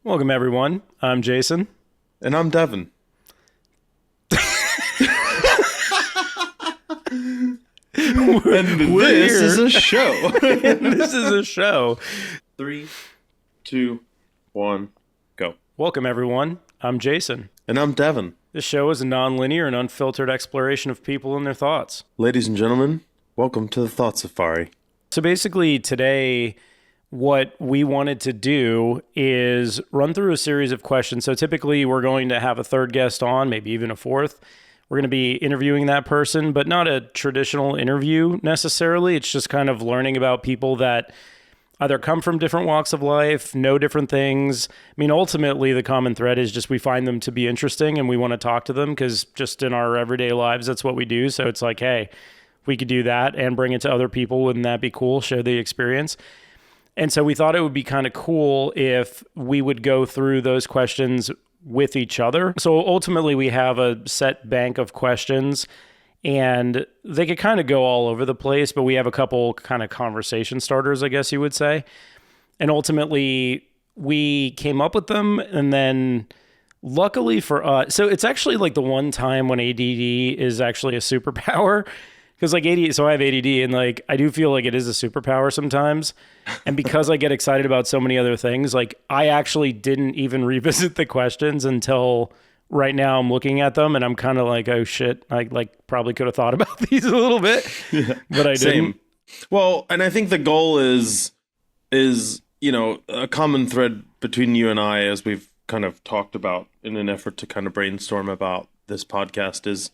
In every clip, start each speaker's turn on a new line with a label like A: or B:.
A: Welcome, everyone. I'm Jason.
B: And I'm Devon. And this is a show.
A: This is a show.
B: 3, 2, 1, go.
A: Welcome, everyone. I'm Jason.
B: And I'm Devon.
A: This show is a non-linear and unfiltered exploration of people and their thoughts.
B: Ladies and gentlemen, welcome to the Thought Safari.
A: So basically, today, what we wanted to do is run through a series of questions. So typically, we're going to have a third guest on, maybe even a fourth. We're going to be interviewing that person, but not a traditional interview necessarily. It's just kind of learning about people that either come from different walks of life, know different things. I mean, ultimately, the common thread is just we find them to be interesting and we want to talk to them because just in our everyday lives, that's what we do. So it's like, hey, we could do that and bring it to other people. Wouldn't that be cool? Share the experience. And so we thought it would be kind of cool if we would go through those questions with each other. So ultimately, we have a set bank of questions and they could kind of go all over the place, but we have a couple kind of conversation starters, I guess you would say. And ultimately, we came up with them. And then luckily for us, so it's actually like the one time when ADD is actually a superpower. Because like ADD, so I have ADD and like I do feel like it is a superpower sometimes. And because I get excited about so many other things, like I actually didn't even revisit the questions until right now I'm looking at them and I'm kind of like, oh shit, I like probably could have thought about these a little bit, but I didn't.
B: Well, and I think the goal is, you know, a common thread between you and I, as we've kind of talked about in an effort to kind of brainstorm about this podcast, is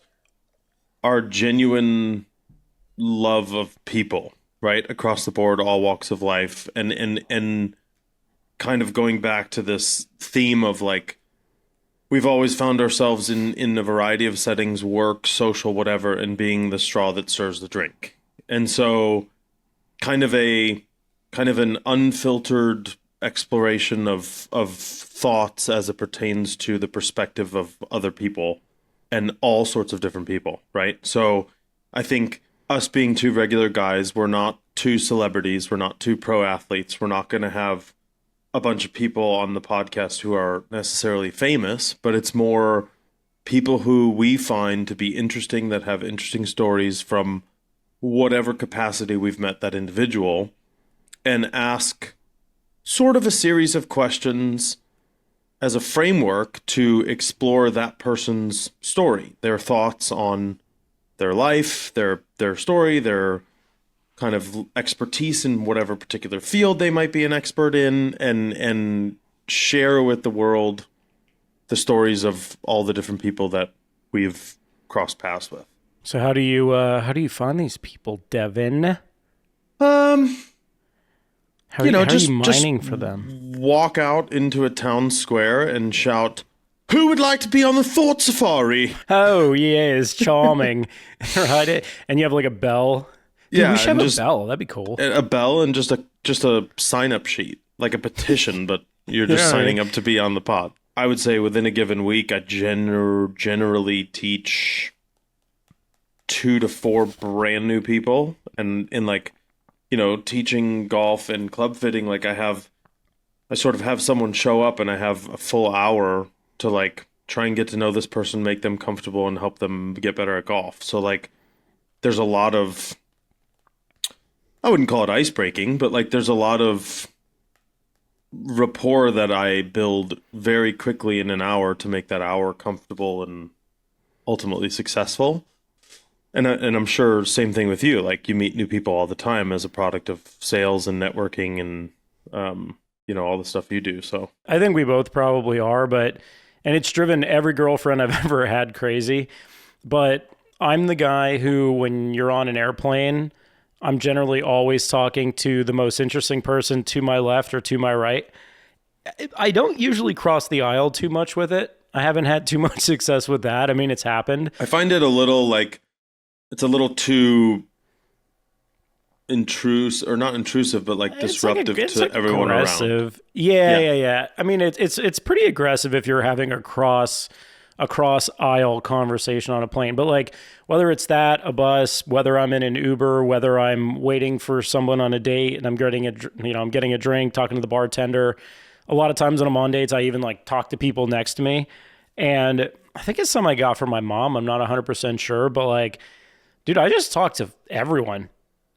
B: our genuine love of people, right? Across the board, all walks of life. And kind of going back to this theme of like, we've always found ourselves in a variety of settings, work, social, whatever, and being the straw that stirs the drink. And so kind of an unfiltered exploration of thoughts as it pertains to the perspective of other people and all sorts of different people, right? So I think us being two regular guys, we're not two celebrities, we're not two pro athletes, we're not going to have a bunch of people on the podcast who are necessarily famous, but it's more people who we find to be interesting, that have interesting stories from whatever capacity we've met that individual, and ask sort of a series of questions as a framework to explore that person's story, their thoughts on their life, their story, their kind of expertise in whatever particular field they might be an expert in, and share with the world the stories of all the different people that we've crossed paths with.
A: So how do you find these people, Devon?
B: How are you
A: mining for them?
B: Walk out into a town square and shout, "Who would like to be on the Thought Safari?"
A: Oh, yeah, it's charming. Right? And you have like a bell. Dude,
B: yeah,
A: we should have a bell. That'd be cool.
B: A bell and just a sign-up sheet, like a petition, but you're just signing up to be on the pod. I would say within a given week, I generally teach 2 to 4 brand new people. And in like, you know, teaching golf and club fitting, like I sort of have someone show up and I have a full hour to like try and get to know this person, make them comfortable and help them get better at golf. So like there's a lot of, I wouldn't call it ice breaking, but like there's a lot of rapport that I build very quickly in an hour to make that hour comfortable and ultimately successful. And I'm sure same thing with you. Like you meet new people all the time as a product of sales and networking and, you know, all the stuff you do. So
A: I think we both probably are, and it's driven every girlfriend I've ever had crazy. But I'm the guy who, when you're on an airplane, I'm generally always talking to the most interesting person to my left or to my right. I don't usually cross the aisle too much with it. I haven't had too much success with that. I mean, it's happened.
B: I find it a little like, it's a little too intrusive, or not intrusive, but like disruptive to everyone around.
A: Yeah. I mean, it's pretty aggressive if you're having a cross aisle conversation on a plane. But like whether it's that, a bus, whether I'm in an Uber, whether I'm waiting for someone on a date and I'm getting a drink, talking to the bartender, a lot of times when I'm on dates, I even like talk to people next to me. And I think it's something I got from my mom. I'm not 100% sure, but like, dude, I just talk to everyone.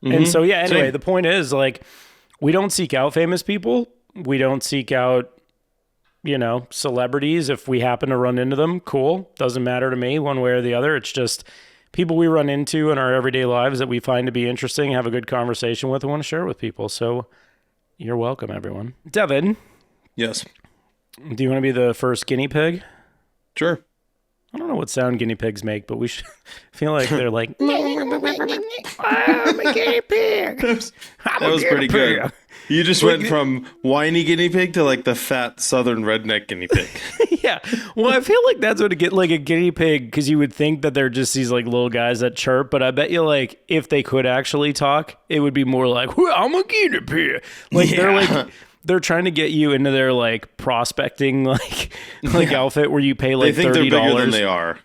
A: And so, yeah, anyway,
B: Same.
A: the point is like, we don't seek out famous people. We don't seek out, celebrities. If we happen to run into them, cool. Doesn't matter to me one way or the other. It's just people we run into in our everyday lives that we find to be interesting, have a good conversation with, and want to share with people. So you're welcome, everyone. Devon,
B: Yes.
A: do you want to be the first guinea pig?
B: Sure.
A: I don't know what sound guinea pigs make, but we should feel like they're like, I'm a guinea pig.
B: That was pretty good. You just went from whiny guinea pig to like the fat southern redneck guinea pig.
A: Yeah. Well, I feel like that's what a guinea pig, because you would think that they're just these like little guys that chirp, but I bet you like if they could actually talk, it would be more like, well, I'm a guinea pig. Like they're trying to get you into their like prospecting like outfit where you pay like $30.
B: They think they're bigger than they are.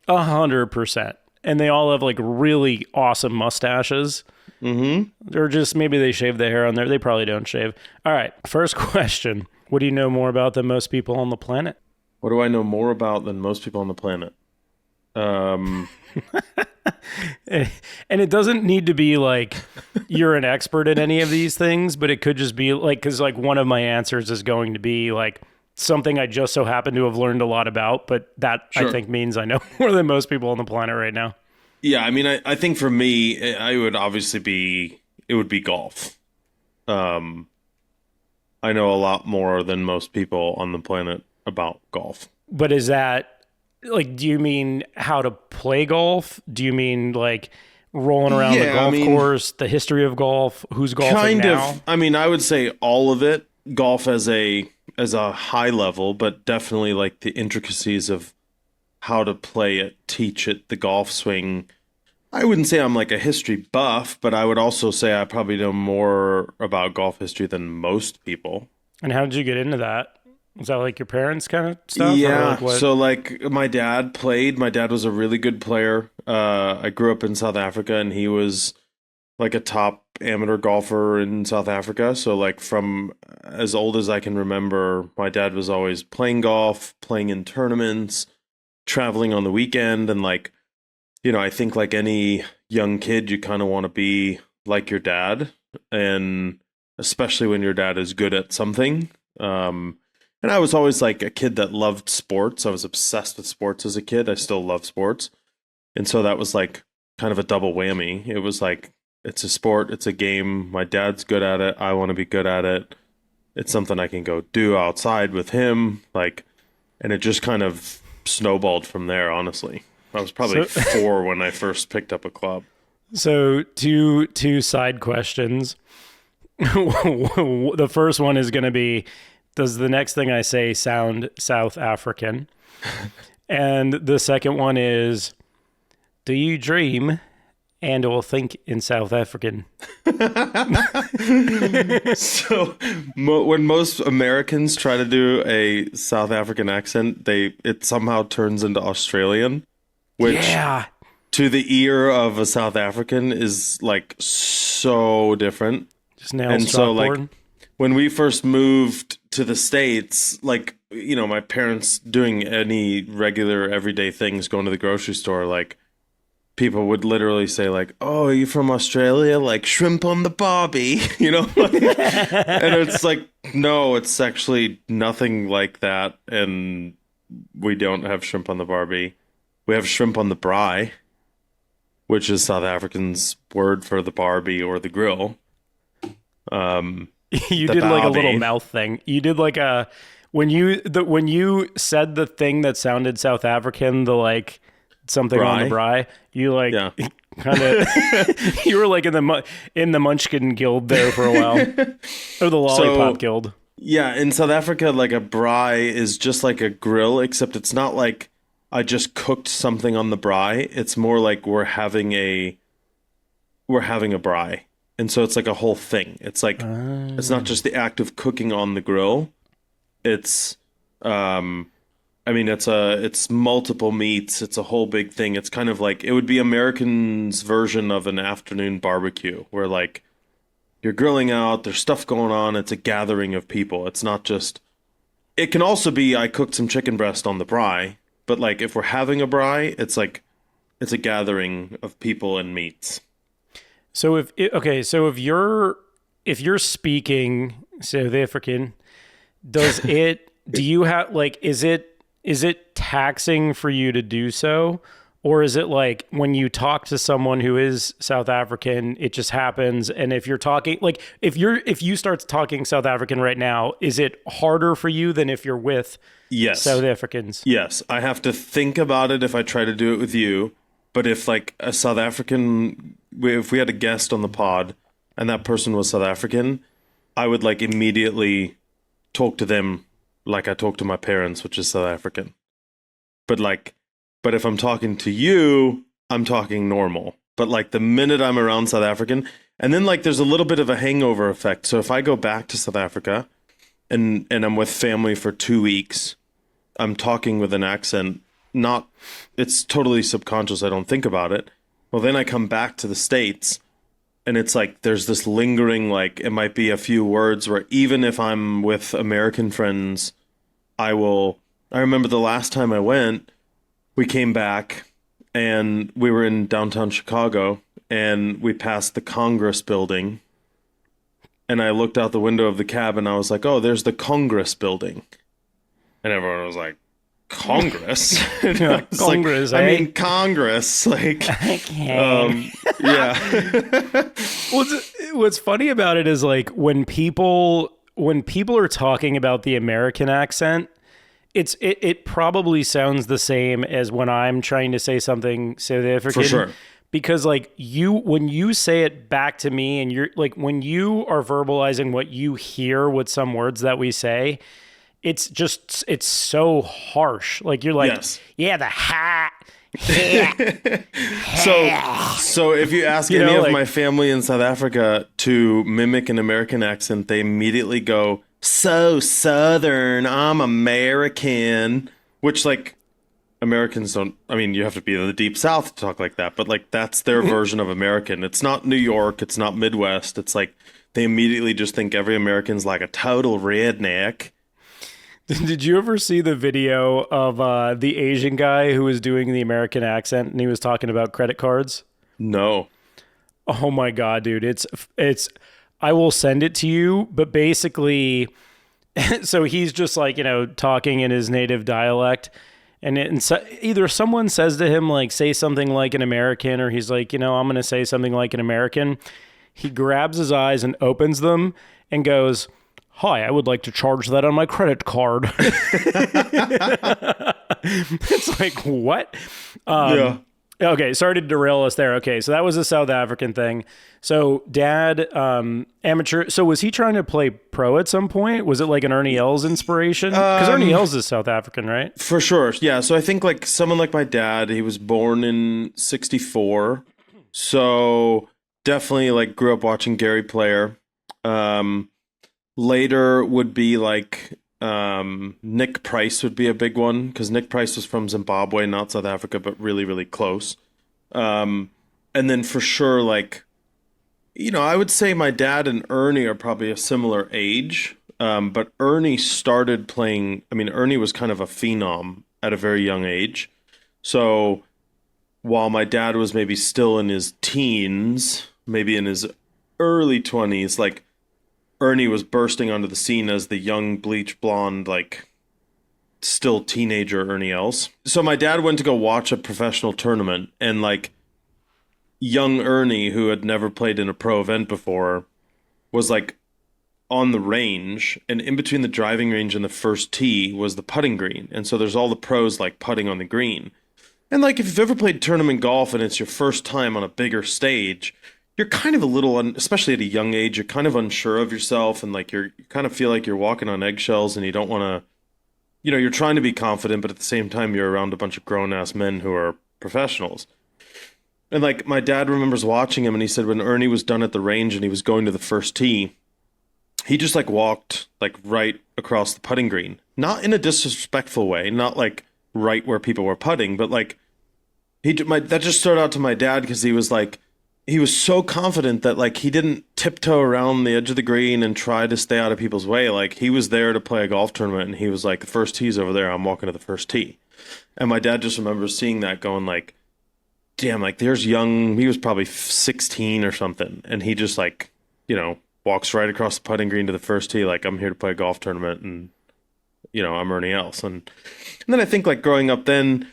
A: 100%. And they all have like really awesome mustaches. Mm-hmm. Or just maybe they shave the hair on there. They probably don't shave. All right. First question. What do you know more about than most people on the planet?
B: What do I know more about than most people on the planet?
A: And it doesn't need to be like you're an expert in any of these things, but it could just be like, because like one of my answers is going to be like something I just so happen to have learned a lot about, but that
B: Sure.
A: I think means I know more than most people on the planet right now.
B: Yeah, I mean, I think for me, I would obviously it would be golf. I know a lot more than most people on the planet about golf.
A: But is that like, do you mean how to play golf? Do you mean like rolling around the golf course, the history of golf, who's golfing now?
B: I mean, I would say all of it. Golf as a high level, but definitely like the intricacies of how to play it, teach it, the golf swing. I wouldn't say I'm like a history buff, but I would also say I probably know more about golf history than most people.
A: And how did you get into that? Was that like your parents kind of stuff?
B: Yeah.
A: Or like what?
B: So like my dad played. My dad was a really good player. I grew up in South Africa, and he was like a top amateur golfer in South Africa. So like from as old as I can remember, my dad was always playing golf, playing in tournaments, traveling on the weekend. And like, I think like any young kid, you kind of want to be like your dad, and especially when your dad is good at something. And I was always like a kid that loved sports. I was obsessed with sports as a kid. I still love sports. And so that was like kind of a double whammy. It was like, it's a sport, it's a game. My dad's good at it. I want to be good at it. It's something I can go do outside with him. Like, and it just kind of snowballed from there, honestly. I was probably 4 when I first picked up a club.
A: So two side questions. The first one is going to be, does the next thing I say sound South African? And the second one is, do you dream and or think in South African?
B: So when most Americans try to do a South African accent, it somehow turns into Australian, which to the ear of a South African is like so different.
A: Just nails
B: And so
A: chalkboard.
B: like when we first moved to the States, like, my parents doing any regular everyday things, going to the grocery store, like people would literally say like, oh, are you from Australia? Like shrimp on the barbie, and it's like, no, it's actually nothing like that. And we don't have shrimp on the barbie. We have shrimp on the braai, which is South African's word for the barbie or the grill.
A: You did like a little mouth thing. You did like a when you said the thing that sounded South African, the like something on the braai. You like kind of you were like in the Munchkin Guild there for a while, or the Lollipop Guild.
B: Yeah, in South Africa, like a braai is just like a grill, except it's not like I just cooked something on the braai. It's more like we're having a braai. And so it's like a whole thing. It's like, it's not just the act of cooking on the grill. It's, it's multiple meats. It's a whole big thing. It's kind of like, it would be Americans' version of an afternoon barbecue where like you're grilling out, there's stuff going on. It's a gathering of people. It's not just it can also be I cooked some chicken breast on the braai, but like if we're having a braai, it's like it's a gathering of people and meats.
A: So if you're speaking South African, do you have like is it taxing for you to do so? Or is it like when you talk to someone who is South African, it just happens? And if you're talking like if you start talking South African right now, is it harder for you than if you're with
B: Yes.
A: South Africans?
B: Yes, I have to think about it if I try to do it with you. But if like a South African, if we had a guest on the pod and that person was South African, I would like immediately talk to them like I talk to my parents, which is South African. But like, but if I'm talking to you, I'm talking normal. But like the minute I'm around South African, and then like there's a little bit of a hangover effect. So if I go back to South Africa and I'm with family for 2 weeks, I'm talking with an accent, not, it's totally subconscious. I don't think about it. Well, then I come back to the States and it's like there's this lingering, like it might be a few words where even if I'm with American friends, I remember the last time I went, we came back and we were in downtown Chicago and we passed the Congress building. And I looked out the window of the cab and I was like, oh, there's the Congress building. And everyone was like, Congress?
A: Congress,
B: like,
A: eh?
B: I mean, Congress. Like,
A: Okay.
B: yeah.
A: What's funny about it is like when people are talking about the American accent, it probably sounds the same as when I'm trying to say something South African.
B: For sure.
A: Because like when you say it back to me and you're like, when you are verbalizing what you hear with some words that we say, it's so harsh. Like you're like,
B: Yes.
A: yeah, the hat.
B: So if you ask
A: You
B: any
A: know,
B: of
A: like-
B: my family in South Africa to mimic an American accent, they immediately go, so Southern, I'm American, which like Americans don't, I mean, you have to be in the deep South to talk like that, but like that's their version of American. It's not New York, it's not Midwest. It's like they immediately just think every American's like a total redneck.
A: Did you ever see the video of the Asian guy who was doing the American accent and he was talking about credit cards?
B: No.
A: Oh my God, dude. It's I will send it to you, but basically so he's just like, talking in his native dialect and so either someone says to him like say something like an American or he's like, I'm going to say something like an American. He grabs his eyes and opens them and goes, "Hi, I would like to charge that on my credit card." It's like, what?
B: Yeah.
A: Okay, sorry to derail us there. Okay, so that was a South African thing. So dad, amateur. So was he trying to play pro at some point? Was it like an Ernie Els inspiration? Because Ernie Els is South African, right?
B: For sure. Yeah. So I think like someone like my dad, he was born in 64. So definitely like grew up watching Gary Player. Later would be like Nick Price would be a big one because Nick Price was from Zimbabwe, not South Africa, but really, really close. And then for sure, like, I would say my dad and Ernie are probably a similar age. But Ernie started playing, Ernie was kind of a phenom at a very young age. So while my dad was maybe still in his teens, maybe in his early 20s, like, Ernie was bursting onto the scene as the young bleach blonde, like still teenager Ernie Els. So my dad went to go watch a professional tournament and like young Ernie, who had never played in a pro event before, was like on the range, and in between the driving range and the first tee was the putting green. And so there's all the pros like putting on the green. And like if you've ever played tournament golf and it's your first time on a bigger stage, you're kind of a little, especially at a young age, you're kind of unsure of yourself and like you kind of feel like you're walking on eggshells and you don't want to, you're trying to be confident, but at the same time, you're around a bunch of grown-ass men who are professionals. And like my dad remembers watching him and he said when Ernie was done at the range and he was going to the first tee, he just like walked like right across the putting green, not in a disrespectful way, not like right where people were putting, but like that just stood out to my dad because he was like, he was so confident that like he didn't tiptoe around the edge of the green and try to stay out of people's way. Like he was there to play a golf tournament, and he was like, the first tee's over there, I'm walking to the first tee. And my dad just remembers seeing that, going like, damn, like there's young, he was probably 16 or something, and he just like, walks right across the putting green to the first tee, like, I'm here to play a golf tournament, and I'm Ernie Els. And then I think like growing up then,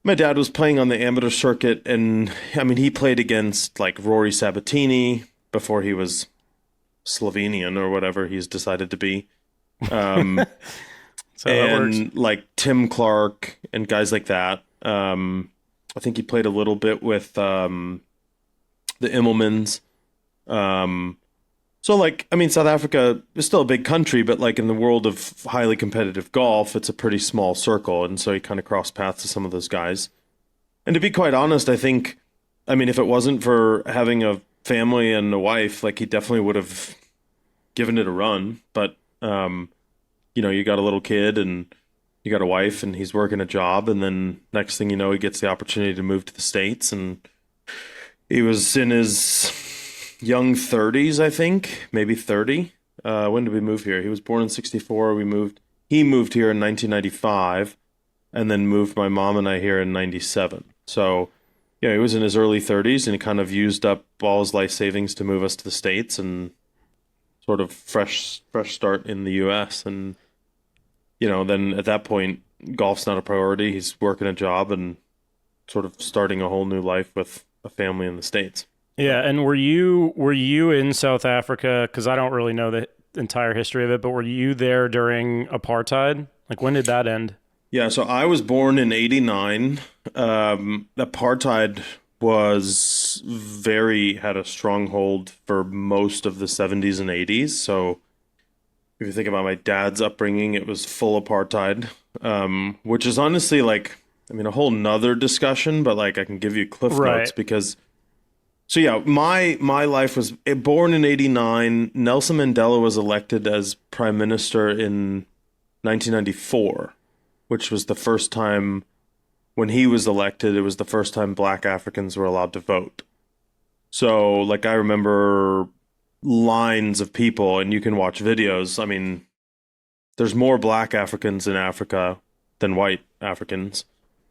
B: my dad was playing on the amateur circuit, and I mean, he played against like Rory Sabatini before he was Slovenian or whatever he's decided to be.
A: So that works.
B: And like Tim Clark and guys like that. I think he played a little bit with the Immelmans. So like, I mean, South Africa is still a big country, but like in the world of highly competitive golf, it's a pretty small circle. And so he kind of crossed paths with some of those guys. And to be quite honest, I think, I mean, if it wasn't for having a family and a wife, like he definitely would have given it a run. But, you got a little kid and you got a wife and he's working a job. And then next thing you know, he gets the opportunity to move to the States. And he was in his young 30s, I think, maybe 30. When did we move here? He was born in 64. He moved here in 1995 and then moved my mom and I here in 97. So, he was in his early 30s, and he kind of used up all his life savings to move us to the States, and sort of fresh start in the US. And, then at that point, golf's not a priority. He's working a job and sort of starting a whole new life with a family in the States.
A: Yeah, and were you in South Africa? Because I don't really know the entire history of it, but were you there during apartheid? Like, when did that end?
B: Yeah, so I was born in '89. Apartheid had a stronghold for most of the '70s and '80s. So if you think about my dad's upbringing, it was full apartheid, which is honestly like, I mean, a whole nother discussion, but like I can give you cliff notes because. So yeah, my life was born in '89. Nelson Mandela was elected as prime minister in 1994, which was the first time when he was elected. It was the first time Black Africans were allowed to vote. So like I remember lines of people, and you can watch videos. I mean, there's more Black Africans in Africa than white Africans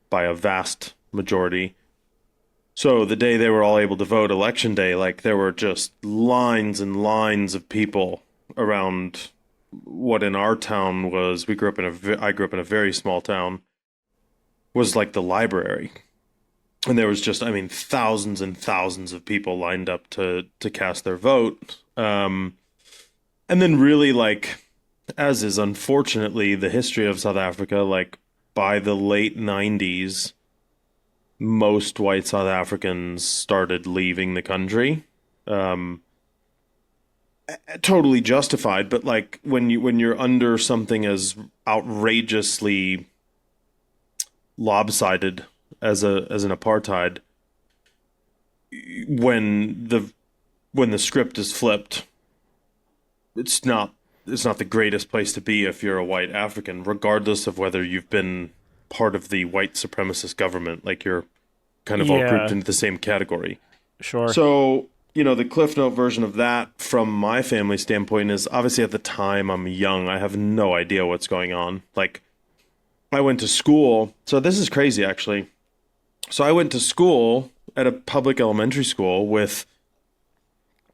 B: by a vast majority. So the day they were all able to vote, election day, like there were just lines and lines of people around what in our town was, I grew up in a very small town, was like the library. And there was just, I mean, thousands and thousands of people lined up to cast their vote. And then really like, as is unfortunately the history of South Africa, like by the late 90s, most white South Africans started leaving the country. Totally justified, but like when you're under something as outrageously lopsided as an apartheid, when the script is flipped, it's not the greatest place to be if you're a white African, regardless of whether you've been part of the white supremacist government. Like you're kind of all grouped into the same category.
A: Sure.
B: So, the Cliff Note version of that from my family standpoint is obviously at the time I'm young. I have no idea what's going on. Like I went to school. So this is crazy actually. So I went to school at a public elementary school with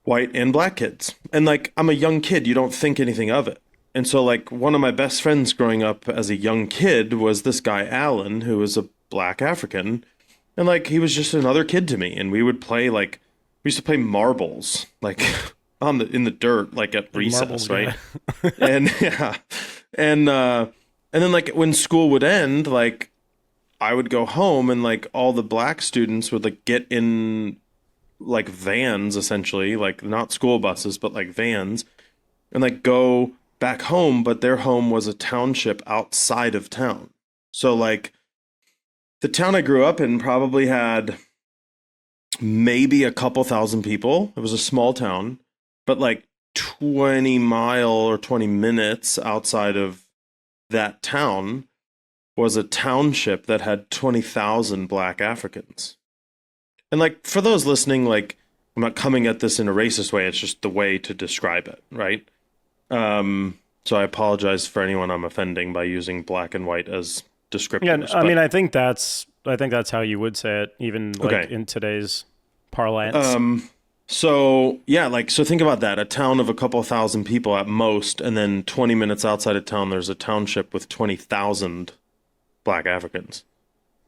B: white and black kids. And like, I'm a young kid. You don't think anything of it. And so like one of my best friends growing up as a young kid was this guy, Alan, who was a black African. And like, he was just another kid to me. And we would play like, we used to play marbles, like in the dirt, like at recess, marbles, right? Yeah. And yeah. And then like when school would end, like I would go home and like all the black students would like get in like vans, essentially, like not school buses, but like vans, and like go back home. But their home was a township outside of town. So like the town I grew up in probably had maybe a couple thousand people. It was a small town, but like 20 mile or 20 minutes outside of that town was a township that had 20,000 black Africans. And like, for those listening, like I'm not coming at this in a racist way. It's just the way to describe it, right? So I apologize for anyone I'm offending by using black and white as
A: Yeah,
B: descriptors.
A: I mean, I think that's how you would say it, even like
B: Okay.
A: in today's parlance.
B: So yeah, like so think about that. A town of a couple thousand people at most, and then 20 minutes outside of town, there's a township with 20,000 black Africans.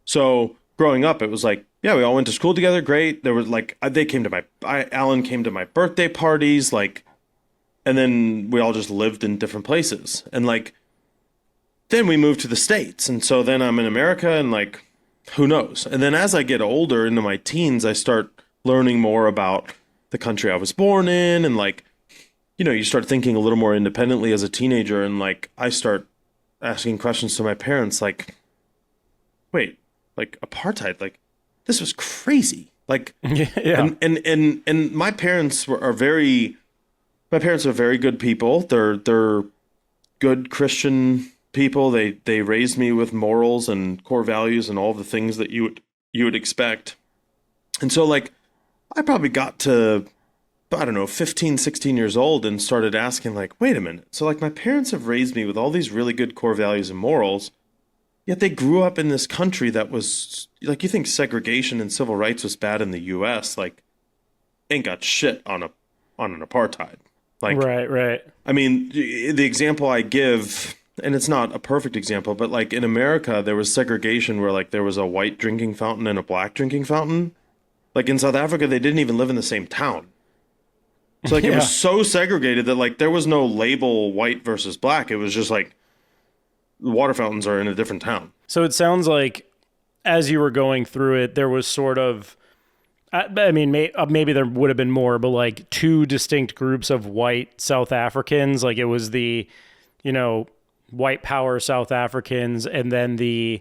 B: So growing up, it was like, yeah, we all went to school together. Great. There was like, they came to Alan came to my birthday parties, like, and then we all just lived in different places. And like, then we moved to the States. And so then I'm in America and like, who knows? And then as I get older into my teens, I start learning more about the country I was born in. And like, you start thinking a little more independently as a teenager. And like, I start asking questions to my parents like, wait, like apartheid, like this was crazy. Like,
A: Yeah.
B: and my parents my parents are very good people. They're good Christian people. They raised me with morals and core values and all the things that you would expect. And so like I probably got to, I don't know, 15, 16 years old and started asking like, wait a minute. So like my parents have raised me with all these really good core values and morals, yet they grew up in this country that was like, you think segregation and civil rights was bad in the US, like ain't got shit on an apartheid. Like,
A: Right.
B: I mean, the example I give, and it's not a perfect example, but like in America, there was segregation where like there was a white drinking fountain and a black drinking fountain. Like in South Africa, they didn't even live in the same town. So like it
A: Yeah.
B: was so segregated that like there was no label white versus black. It was just like the water fountains are in a different town.
A: So it sounds like as you were going through it, there was sort of, I mean, maybe there would have been more, but like two distinct groups of white South Africans. Like it was the, white power South Africans, and then the,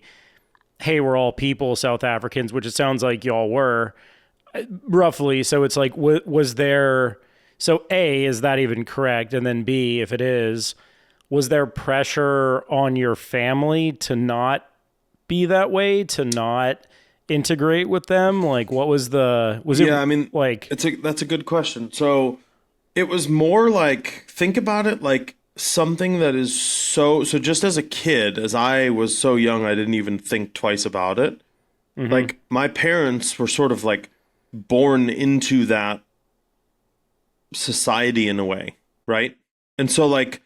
A: hey, we're all people South Africans, which it sounds like y'all were roughly. So it's like, was there, so A, is that even correct? And then B, if it is, was there pressure on your family to not be that way, to not integrate with them? Like what was it?
B: Yeah, I mean,
A: like,
B: that's a good question. So it was more like, think about it like something that is so just as a kid, as I was so young, I didn't even think twice about it. Like my parents were sort of like born into that society in a way, right? And so like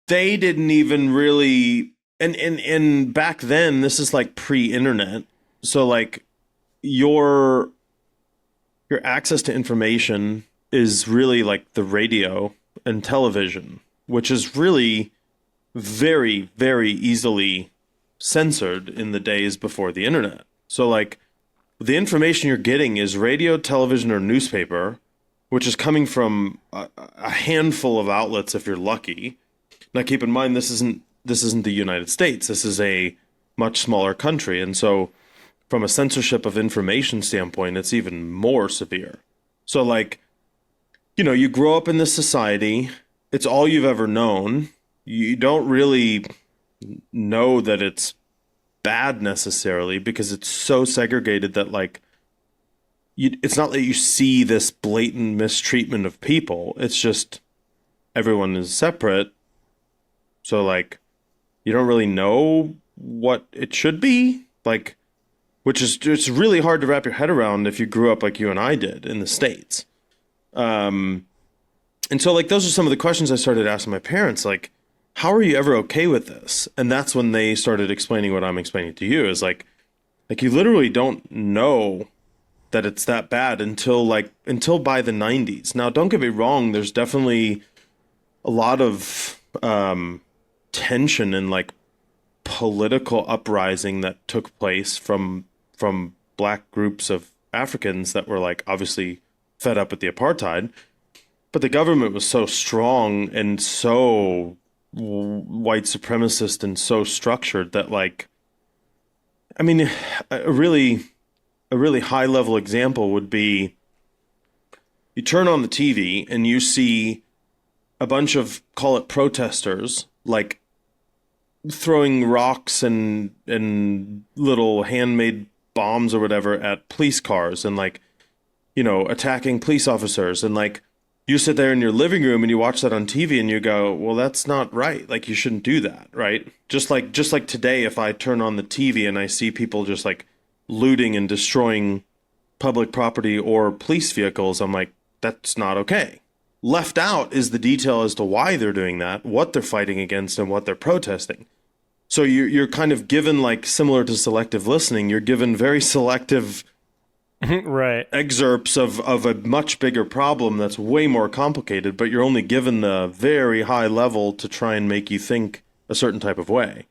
B: they didn't even really, and back then this is like pre-internet, so like your access to information is really like the radio and television, which is really very, very easily censored in the days before the internet. So like the information you're getting is radio, television, or newspaper, which is coming from a handful of outlets if you're lucky. Now keep in mind this isn't the United States. This is a much smaller country, and so from a censorship of information standpoint, it's even more severe. So like, you grow up in this society, it's all you've ever known. You don't really know that it's bad necessarily because it's so segregated that like it's not that you see this blatant mistreatment of people. It's just everyone is separate. So like you don't really know what it should be, like, which is just really hard to wrap your head around if you grew up like you and I did in the States. And so like those are some of the questions I started asking my parents, like, how are you ever okay with this? And that's when they started explaining what I'm explaining to you, is like you literally don't know that it's that bad until by the 90s. Now, don't get me wrong, there's definitely a lot of tension and like political uprising that took place from black groups of Africans that were like obviously fed up with the apartheid. But the government was so strong and so white supremacist and so structured that like, I mean, a really high level example would be you turn on the TV and you see a bunch of, call it protesters, like throwing rocks and little handmade bombs or whatever at police cars, and like, attacking police officers, and like you sit there in your living room and you watch that on TV and you go, well, that's not right. Like you shouldn't do that, right? Just like today, if I turn on the TV and I see people just like looting and destroying public property or police vehicles, I'm like, that's not okay. Left out is the detail as to why they're doing that, what they're fighting against, and what they're protesting. So you're kind of given, like, similar to selective listening, you're given very selective
A: right
B: excerpts of a much bigger problem that's way more complicated, but you're only given the very high level to try and make you think a certain type of way.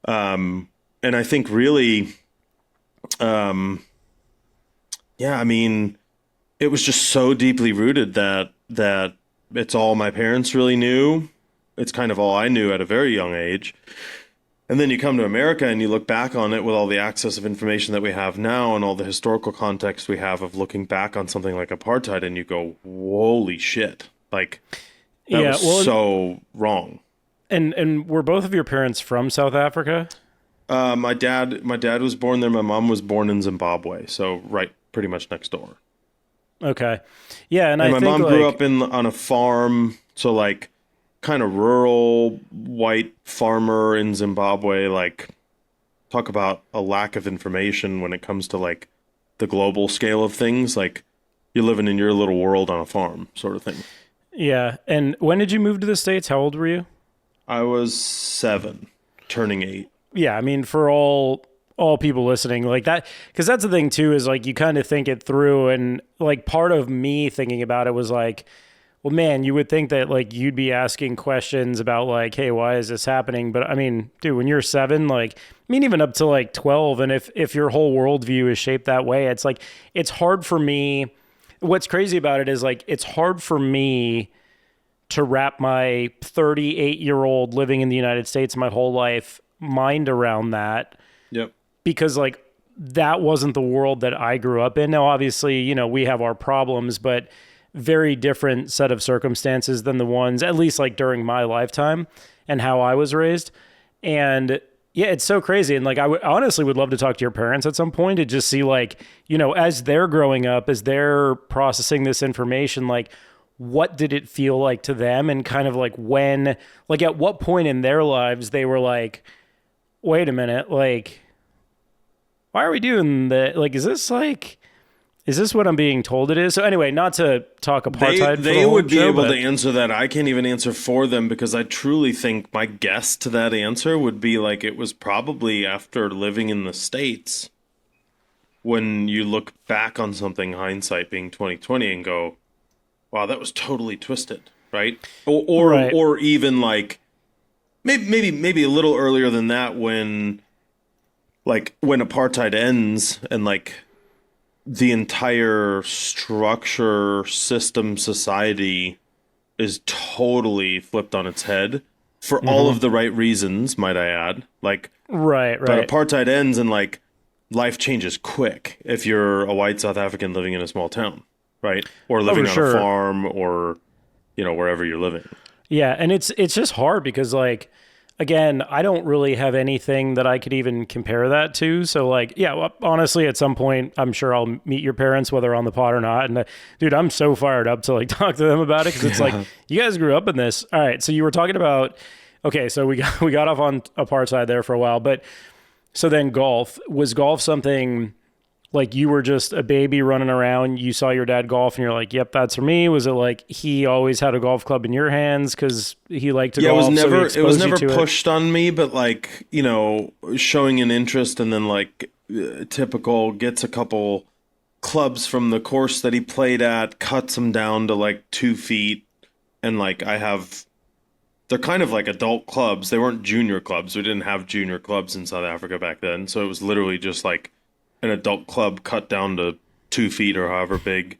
B: And I think really, yeah, I mean, it was just so deeply rooted that it's all my parents really knew. It's kind of all I knew at a very young age. And then you come to America and you look back on it with all the access of information that we have now and all the historical context we have of looking back on something like apartheid, and you go, holy shit. Like, that was so wrong.
A: And were both of your parents from South Africa?
B: My dad was born there. My mom was born in Zimbabwe, so right pretty much next door.
A: Okay. Yeah, and
B: my
A: think
B: mom grew up on a farm, so like kind of rural white farmer in Zimbabwe. Like, talk about a lack of information when it comes to like the global scale of things. Like, you're living in your little world on a farm sort of thing.
A: Yeah. And when did you move to the States? How old were you?
B: I was 7, turning 8.
A: Yeah, I mean, for all people listening, like that, because that's the thing too, is like you kind of think it through, and like part of me thinking about it was like, well, man, you would think that like you'd be asking questions about like, hey, why is this happening? But I mean, dude, when you're 7, like, I mean, even up to like 12, and if your whole worldview is shaped that way, it's like, it's hard for me. What's crazy about it is like, it's hard for me to wrap my 38-year-old living in the United States my whole life mind around that.
B: Yep.
A: Because like that wasn't the world that I grew up in. Now, obviously, we have our problems, but very different set of circumstances than the ones, at least like during my lifetime and how I was raised. And yeah, it's so crazy. And like, I honestly would love to talk to your parents at some point to just see like, as they're growing up, as they're processing this information, like what did it feel like to them? And kind of like when, like at what point in their lives they were like, wait a minute, like, why are we doing that? Like, is this what I'm being told it is? So anyway, not to talk apartheid.
B: They would be able to answer that. I can't even answer for them, because I truly think my guess to that answer would be like, it was probably after living in the States when you look back on something, hindsight being 2020, and go, wow, that was totally twisted, right? Or even like maybe a little earlier than that, when apartheid ends and like the entire structure, system, society is totally flipped on its head for all of the right reasons, might I add. Like, right. But apartheid ends and like life changes quick if you're a white South African living in a small town, right? Or living on a farm, or wherever you're living. Yeah, and it's just hard because like, again, I don't really have anything that I could even compare that to. So like, yeah, well, honestly, at some point, I'm sure I'll meet your parents, whether on the pod or not. And dude, I'm so fired up to like talk to them about it, because it's like, you guys grew up in this. All right, so you were talking about, okay, so we got off on apartheid there for a while, but so then was golf something like you were just a baby running around, you saw your dad golf and you're like, yep, that's for me? Was it like he always had a golf club in your hands because he liked to golf? It was never pushed on me, but like, showing an interest, and then like typical gets a couple clubs from the course that he played at, cuts them down to like 2 feet. And like they're kind of like adult clubs. They weren't junior clubs. We didn't have junior clubs in South Africa back then. So it was literally just like an adult club cut down to 2 feet or however big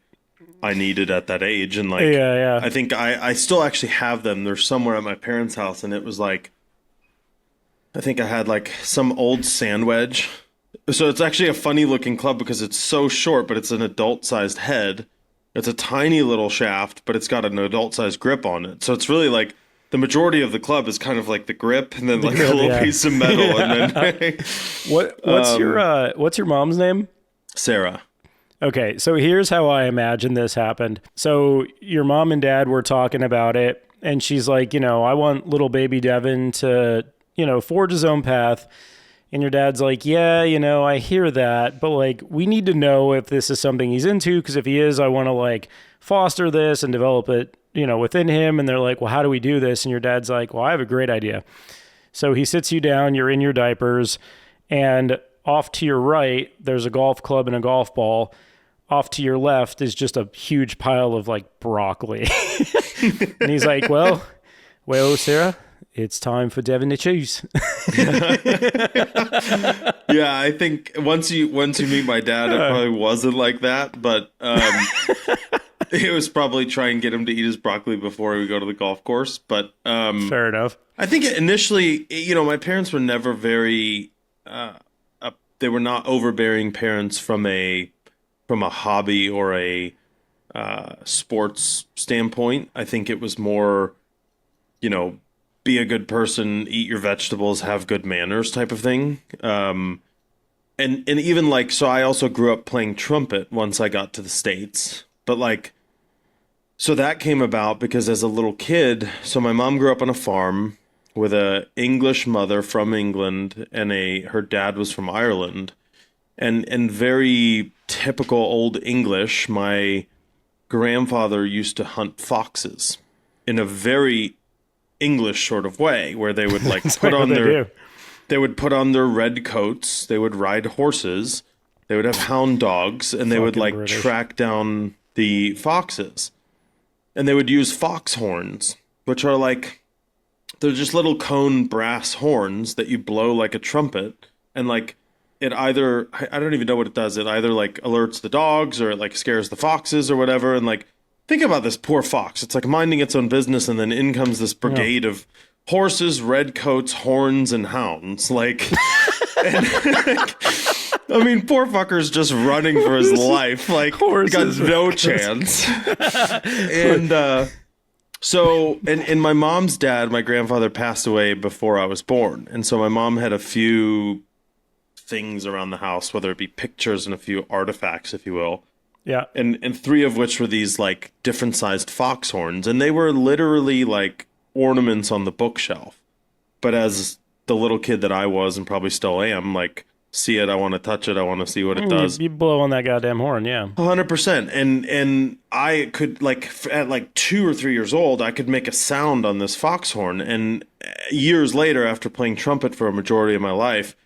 B: I needed at that age. And like, I think I still actually have them. They're somewhere at my parents' house. And it was like, I think I had like some old sand wedge. So it's actually a funny looking club because it's so short, but it's an adult sized head. It's a tiny little shaft, but it's got an adult sized grip on it. So it's really like, the majority of the club is kind of like the grip, and then like a little piece of metal. And then
A: what's your mom's name?
B: Sarah.
A: Okay, so here's how I imagine this happened. So your mom and dad were talking about it, and she's like, I want little baby Devon to, forge his own path. And your dad's like, yeah, I hear that, but like, we need to know if this is something he's into, because if he is, I want to like foster this and develop it, within him. And they're like, well, how do we do this? And your dad's like, well, I have a great idea. So he sits you down, you're in your diapers, and off to your right, there's a golf club and a golf ball. Off to your left is just a huge pile of like broccoli. And he's like, well, Sarah, it's time for Devon to choose.
B: Yeah, I think once you meet my dad, it probably wasn't like that, but it was probably try and get him to eat his broccoli before we go to the golf course. But
A: fair enough.
B: I think initially, my parents were never very, they were not overbearing parents from a hobby or a sports standpoint. I think it was more, be a good person, eat your vegetables, have good manners type of thing. And even like, so I also grew up playing trumpet once I got to the States. But like, so that came about because as a little kid, so my mom grew up on a farm with a English mother from England, and her dad was from Ireland. And very typical old English, my grandfather used to hunt foxes in a very English sort of way, where they would like they would put on their red coats, they would ride horses, they would have hound dogs, and they would like British. Track down the foxes. And they would use fox horns, which are like, they're just little cone brass horns that you blow like a trumpet, and like it either, I don't even know what it does. It either like alerts the dogs or it like scares the foxes or whatever. And like, think about this poor fox. It's like minding its own business, and then in comes this brigade of horses, red coats, horns, and hounds. Like, I mean, poor fucker's just running for his life. Like, got no chance. And so, and my mom's dad, my grandfather, passed away before I was born. And so my mom had a few things around the house, whether it be pictures and a few artifacts, if you will.
A: Yeah.
B: And three of which were these like different sized fox horns. And they were literally like ornaments on the bookshelf. But as the little kid that I was, and probably still am, like, see it, I want to touch it, I want to see what it does.
A: You blow on that goddamn horn, yeah.
B: 100%. And I could, like, at like 2 or 3 years old, I could make a sound on this foxhorn. And years later, after playing trumpet for a majority of my life,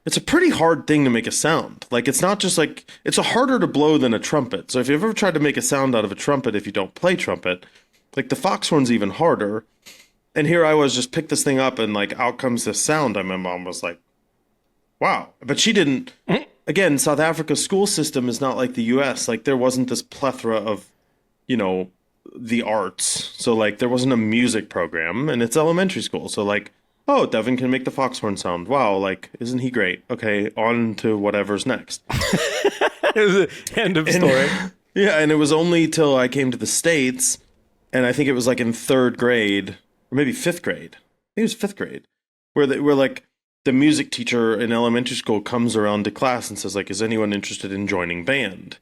B: it's a pretty hard thing to make a sound. Like, it's not just like, it's a harder to blow than a trumpet. So if you've ever tried to make a sound out of a trumpet, if you don't play trumpet, like the foxhorn's even harder. And here I was, just picked this thing up, and like out comes this sound. And my mom was like, wow. But she didn't. Again, South Africa's school system is not like the US. Like, there wasn't this plethora of, the arts. So like there wasn't a music program, and it's elementary school. So like, oh, Devon can make the foxhorn sound. Wow, like, isn't he great? Okay, on to whatever's next.
A: End of story.
B: Yeah, and it was only till I came to the States, and I think it was like in 3rd grade, or maybe 5th grade. I think it was 5th grade, where like the music teacher in elementary school comes around to class and says, like, is anyone interested in joining band?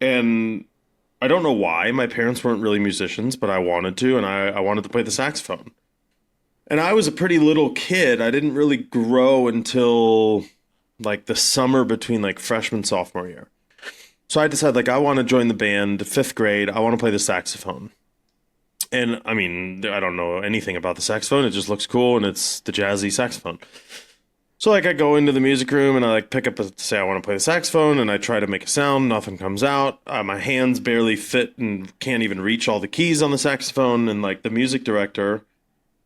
B: And I don't know why. My parents weren't really musicians, but I wanted to, and I wanted to play the saxophone. And I was a pretty little kid. I didn't really grow until like the summer between like freshman, sophomore year. So I decided, like, I want to join the band. 5th grade, I want to play the saxophone. And I mean, I don't know anything about the saxophone. It just looks cool, and it's the jazzy saxophone. So like, I go into the music room and I like pick up say I want to play the saxophone, and I try to make a sound. Nothing comes out. My hands barely fit and can't even reach all the keys on the saxophone. And like the music director,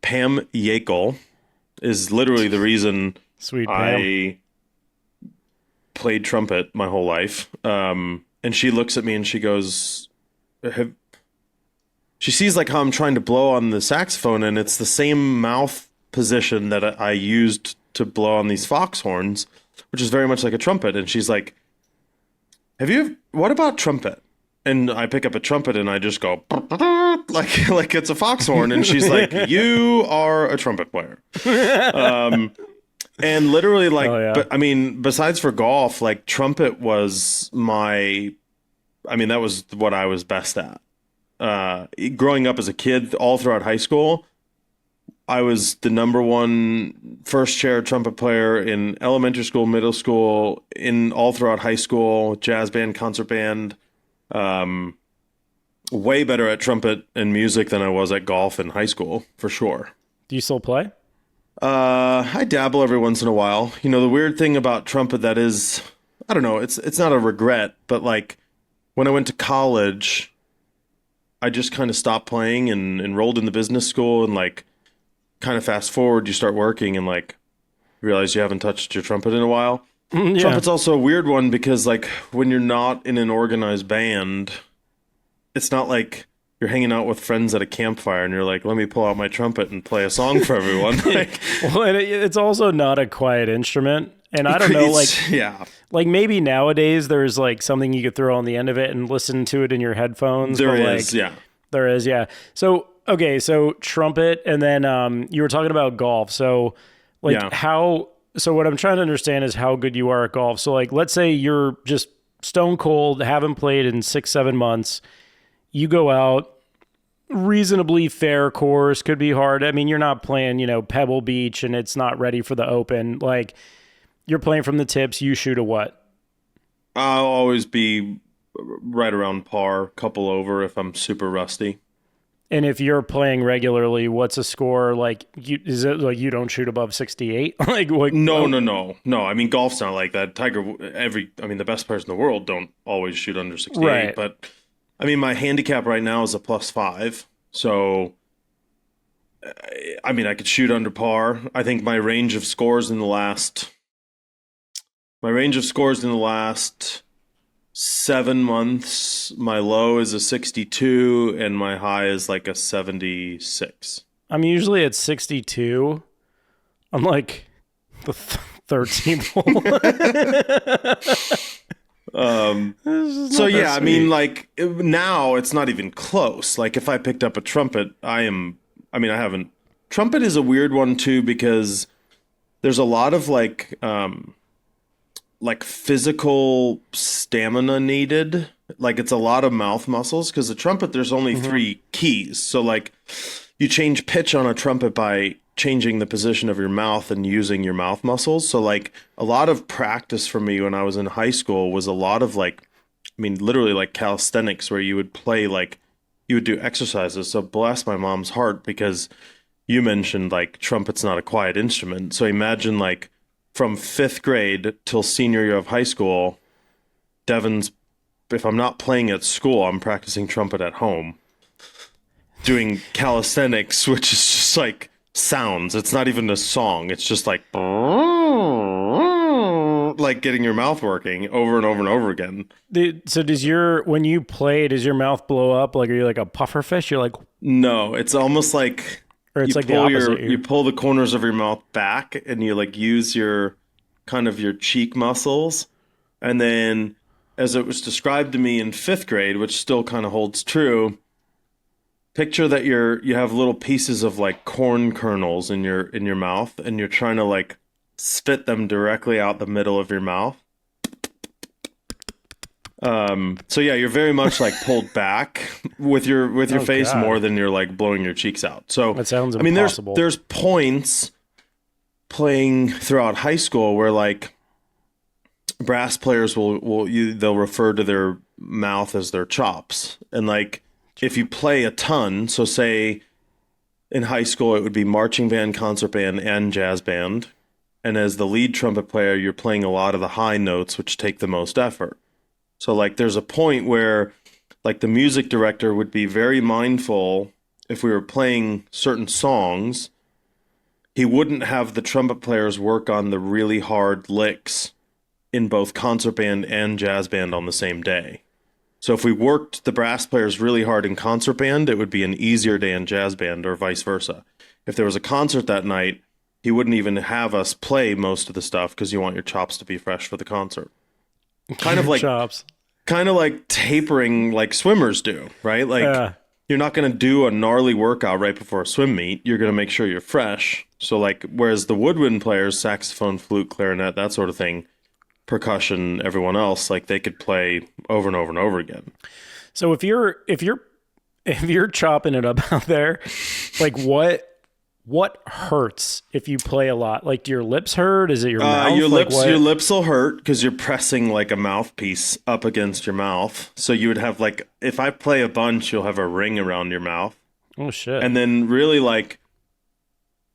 B: Pam Yakel, is literally the reason
A: Sweet Pam.
B: I played trumpet my whole life. And she looks at me and she goes, she sees like how I'm trying to blow on the saxophone, and it's the same mouth position that I used to blow on these fox horns, which is very much like a trumpet. And she's like, what about trumpet? And I pick up a trumpet and I just go like it's a foxhorn. And she's like, you are a trumpet player. And literally, like, but I mean, besides for golf, like trumpet was my I mean, that was what I was best at. Growing up as a kid, all throughout high school, I was the number one first chair trumpet player in elementary school, middle school, in all throughout high school, jazz band, concert band. Way better at trumpet and music than I was at golf in high school, for sure.
A: Do you still play?
B: I dabble every once in a while. You know, the weird thing about trumpet that is, I don't know, it's not a regret, but like when I went to college, I just kind of stopped playing and enrolled in the business school, and like kind of fast forward, you start working and like realize you haven't touched your trumpet in a while.
A: Yeah.
B: Trumpet's also a weird one because like when you're not in an organized band, it's not like you're hanging out with friends at a campfire and you're like, let me pull out my trumpet and play a song for everyone. Like,
A: Well, and it's also not a quiet instrument. And I don't know, like,
B: yeah,
A: like maybe nowadays there's like something you could throw on the end of it and listen to it in your headphones.
B: there
A: but,
B: is,
A: like,
B: yeah.
A: There is, yeah. So, okay, so trumpet, and then you were talking about golf. So, like,
B: Yeah.
A: so what I'm trying to understand is how good you are at golf. So, like, let's say you're just stone cold, haven't played in 6, 7 months. You go out, reasonably fair course, could be hard. I mean, you're not playing, Pebble Beach and it's not ready for the open. Like, you're playing from the tips, you shoot a what?
B: I'll always be right around par, couple over if I'm super rusty.
A: And if you're playing regularly, what's a score? Like, is it like you don't shoot above 68?
B: No. I mean, golf's not like that. The best players in the world don't always shoot under 68.
A: Right.
B: But, I mean, my handicap right now is a +5. So, I mean, I could shoot under par. I think my range of scores in the last 7 months, my low is a 62 and my high is like a 76.
A: I'm usually at 62. I'm like the 13th hole.
B: So yeah, I mean, like now it's not even close. Like if I picked up a trumpet, I haven't. Trumpet is a weird one too because there's a lot of like physical stamina needed. Like it's a lot of mouth muscles because the trumpet there's only 3 keys. So like you change pitch on a trumpet by changing the position of your mouth and using your mouth muscles. So like a lot of practice for me when I was in high school was a lot of literally like calisthenics where you would play you would do exercises. So bless my mom's heart because you mentioned like trumpet's not a quiet instrument. So imagine like from 5th grade till senior year of high school, Devon's, if I'm not playing at school, I'm practicing trumpet at home, doing calisthenics, which is just like sounds. It's not even a song. It's just like getting your mouth working over and over and over again.
A: So when you play, does your mouth blow up? Like, are you like a puffer fish? You're like,
B: no, it's almost like,
A: or it's like the opposite.
B: You pull the corners of your mouth back and you like use your cheek muscles. And then as it was described to me in 5th grade, which still kind of holds true, picture that you have little pieces of like corn kernels in your mouth and you're trying to like spit them directly out the middle of your mouth. So yeah, you're very much like pulled back with your face
A: God.
B: more than you're like blowing your cheeks out. So
A: That sounds impossible.
B: there's points playing throughout high school where like brass players they'll refer to their mouth as their chops. And like if you play a ton, so say in high school it would be marching band, concert band, and jazz band. And as the lead trumpet player, you're playing a lot of the high notes, which take the most effort. So like there's a point where like the music director would be very mindful if we were playing certain songs, he wouldn't have the trumpet players work on the really hard licks in both concert band and jazz band on the same day. So if we worked the brass players really hard in concert band, it would be an easier day in jazz band or vice versa. If there was a concert that night, he wouldn't even have us play most of the stuff because you want your chops to be fresh for the concert. Kind of like
A: chops.
B: Kind of like tapering like swimmers do, right? Like you're not going to do a gnarly workout right before a swim meet. You're going to make sure you're fresh. So like whereas the woodwind players, saxophone, flute, clarinet, that sort of thing, percussion, everyone else, like they could play over and over and over again.
A: So if you're chopping it up out there, like what hurts if you play a lot? Like, do your lips hurt? Is it your mouth?
B: Your
A: Like,
B: lips, your lips will hurt because you're pressing like a mouthpiece up against your mouth. So you would have like, if I play a bunch, you'll have a ring around your mouth.
A: Oh shit.
B: And then really like,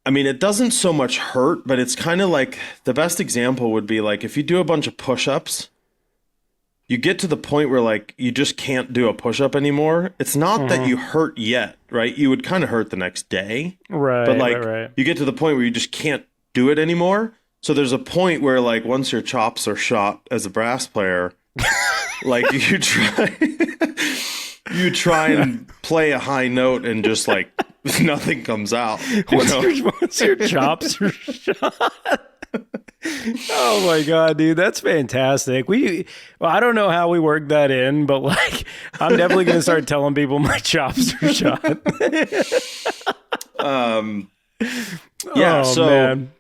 B: I mean, it doesn't so much hurt, but it's kind of like the best example would be like if you do a bunch of push-ups, you get to the point where like you just can't do a push-up anymore. It's not that you hurt yet, right? You would kind of hurt the next day.
A: Right.
B: But like
A: right.
B: you get to the point where you just can't do it anymore. So there's a point where like once your chops are shot as a brass player, like you try and play a high note and just like nothing comes out.
A: Once your chops are shot. Oh my god, dude, that's fantastic. Well, I don't know how we work that in, but like I'm definitely gonna start telling people my chops are shot.
B: Yeah,
A: oh,
B: so
A: man.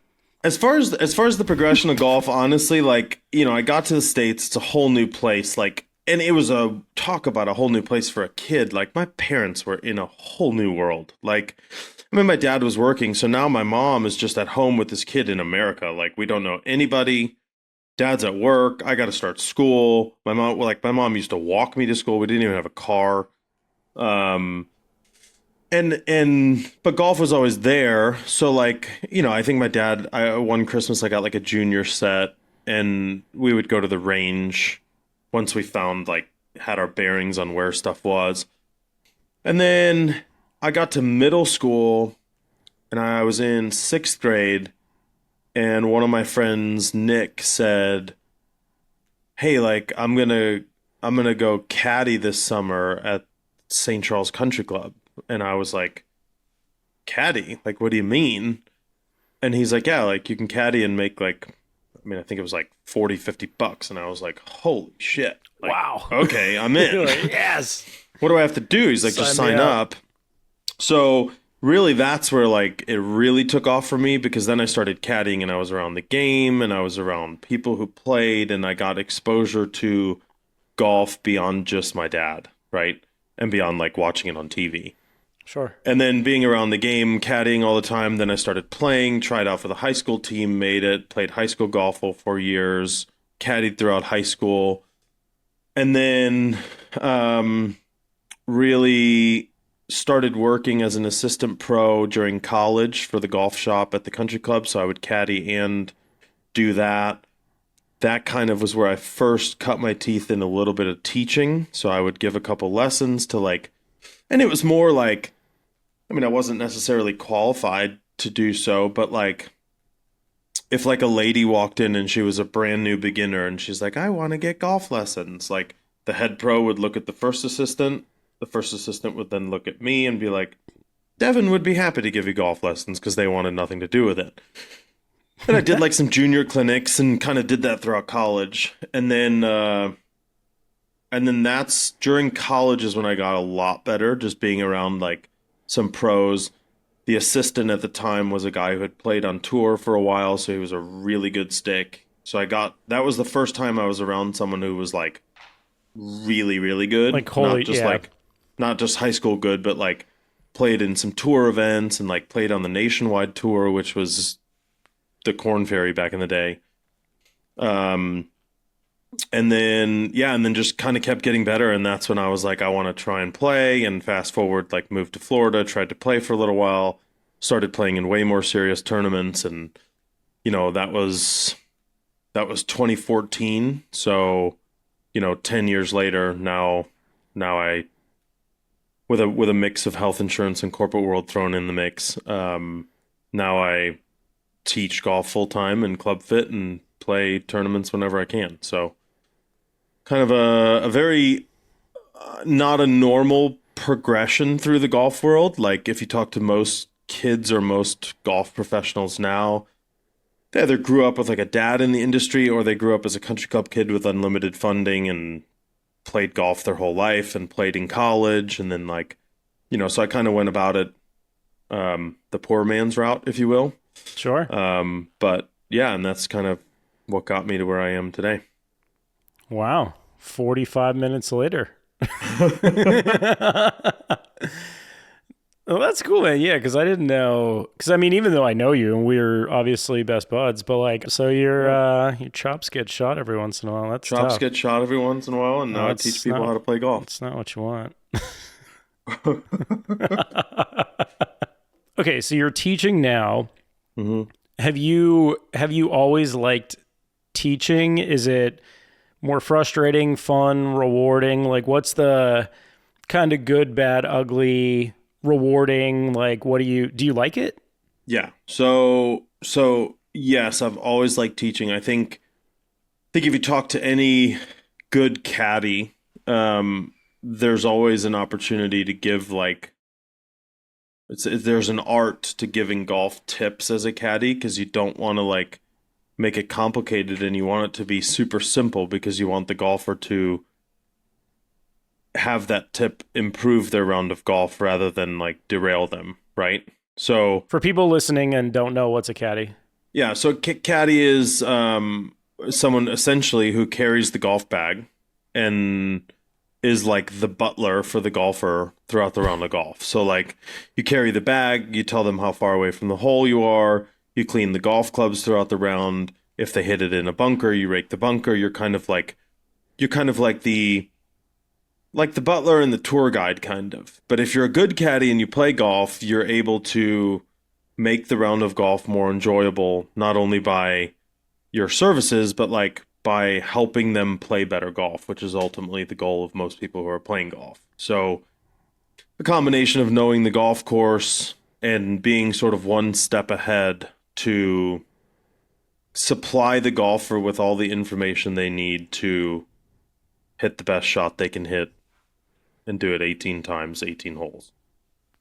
B: as far as the progression of golf, honestly, like, you know, I got to the States, it's a whole new place, like, and it was a talk about a whole new place for a kid. Like my parents were in a whole new world. Like, I mean, my dad was working, so now my mom is just at home with this kid in America. Like, we don't know anybody. Dad's at work. I got to start school. My mom used to walk me to school. We didn't even have a car. But golf was always there. So like, you know, I think my dad, one Christmas I got like a junior set, and we would go to the range once we had our bearings on where stuff was. And then I got to middle school and I was in 6th grade, and one of my friends, Nick, said, "Hey, like I'm gonna go caddy this summer at St. Charles Country Club." And I was like, "Caddy? Like, what do you mean?" And he's like, "Yeah, like you can caddy and make like, I mean, I think it was like $40-50." And I was like, "Holy shit. Like,
A: Wow.
B: Okay, I'm in."
A: Like, yes.
B: What do I have to do? He's like, "Just sign up." So really that's where like it really took off for me, because then I started caddying and I was around the game and I was around people who played, and I got exposure to golf beyond just my dad, right? And beyond like watching it on TV.
A: Sure.
B: And then being around the game, caddying all the time, then I started playing, tried out for the high school team, made it, played high school golf for 4 years, caddied throughout high school. And then really started working as an assistant pro during college for the golf shop at the country club. So I would caddy and do that. That kind of was where I first cut my teeth in a little bit of teaching. So I would give a couple lessons to like, and it was more like, I mean, I wasn't necessarily qualified to do so, but like if like a lady walked in and she was a brand new beginner and she's like, "I want to get golf lessons," like the head pro would look at the first assistant would then look at me and be like, "Devon would be happy to give you golf lessons," because they wanted nothing to do with it. And I did like some junior clinics and kind of did that throughout college. And then that's during college is when I got a lot better, just being around like some pros. The assistant at the time was a guy who had played on tour for a while, so he was a really good stick. So that was the first time I was around someone who was like really, really good.
A: Like holy,
B: not just high school good, but like played in some tour events and like played on the nationwide tour, which was the Corn Ferry back in the day. And then just kind of kept getting better. And that's when I was like, I want to try and play. And fast forward, like moved to Florida, tried to play for a little while, started playing in way more serious tournaments. And, you know, that was 2014. So, you know, 10 years later, now I, with a mix of health insurance and corporate world thrown in the mix, now I teach golf full time and club fit and play tournaments whenever I can. So kind of a very not a normal progression through the golf world. Like if you talk to most kids or most golf professionals now, they either grew up with like a dad in the industry or they grew up as a country club kid with unlimited funding and played golf their whole life and played in college. And then like, you know, so I kind of went about it the poor man's route, if you will.
A: Sure.
B: But yeah, and that's kind of what got me to where I am today.
A: Wow. 45 minutes later. Well, that's cool, man. Yeah, because I didn't know. Because I mean, even though I know you and we're obviously best buds, but like, so your chops get shot every once in a while. That's
B: Chops
A: tough.
B: get shot every once in a while, and
A: No,
B: now I teach
A: it's
B: people
A: not.
B: how to play golf.
A: It's not what you want. Okay, so you're teaching now.
B: Mm-hmm.
A: Have you always liked teaching? Is it more frustrating, fun, rewarding? Like, what's the kind of good, bad, ugly, rewarding? Like, what do you like it?
B: Yeah. So yes, I've always liked teaching. I think if you talk to any good caddy, there's always an opportunity to give like there's an art to giving golf tips as a caddy because you don't want to like make it complicated and you want it to be super simple because you want the golfer to have that tip improve their round of golf rather than like derail them, right? So
A: For people listening and don't know what's a caddy.
B: yeah, so caddy is someone essentially who carries the golf bag and is like the butler for the golfer throughout the round of golf. So like you carry the bag, you tell them how far away from the hole you are, you clean the golf clubs throughout the round. If they hit it in a bunker, you rake the bunker. You're kind of like the butler and the tour guide kind of. But if you're a good caddy and you play golf, you're able to make the round of golf more enjoyable, not only by your services, but like by helping them play better golf, which is ultimately the goal of most people who are playing golf. So the combination of knowing the golf course and being sort of one step ahead to supply the golfer with all the information they need to hit the best shot they can hit and do it 18 times, 18 holes.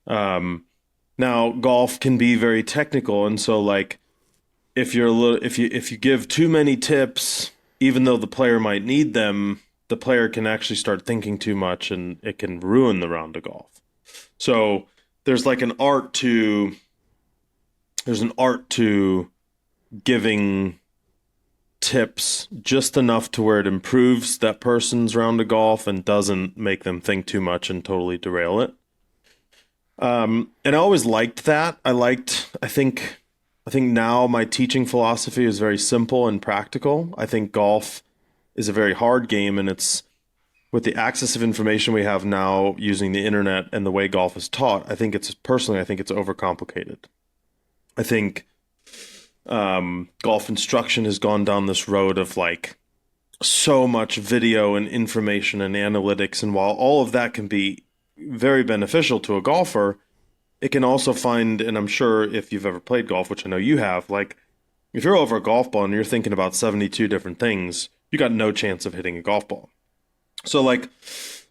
B: Now, golf can be very technical, and so like if you give too many tips, even though the player might need them, the player can actually start thinking too much, and it can ruin the round of golf. So there's like there's an art to giving tips just enough to where it improves that person's round of golf and doesn't make them think too much and totally derail it. And I always liked that. I think now my teaching philosophy is very simple and practical. I think golf is a very hard game, and it's with the access of information we have now using the internet and the way golf is taught, I think it's overcomplicated. I think golf instruction has gone down this road of like so much video and information and analytics. And while all of that can be very beneficial to a golfer, it can also find, and I'm sure if you've ever played golf, which I know you have, like if you're over a golf ball and you're thinking about 72 different things, you got no chance of hitting a golf ball. So like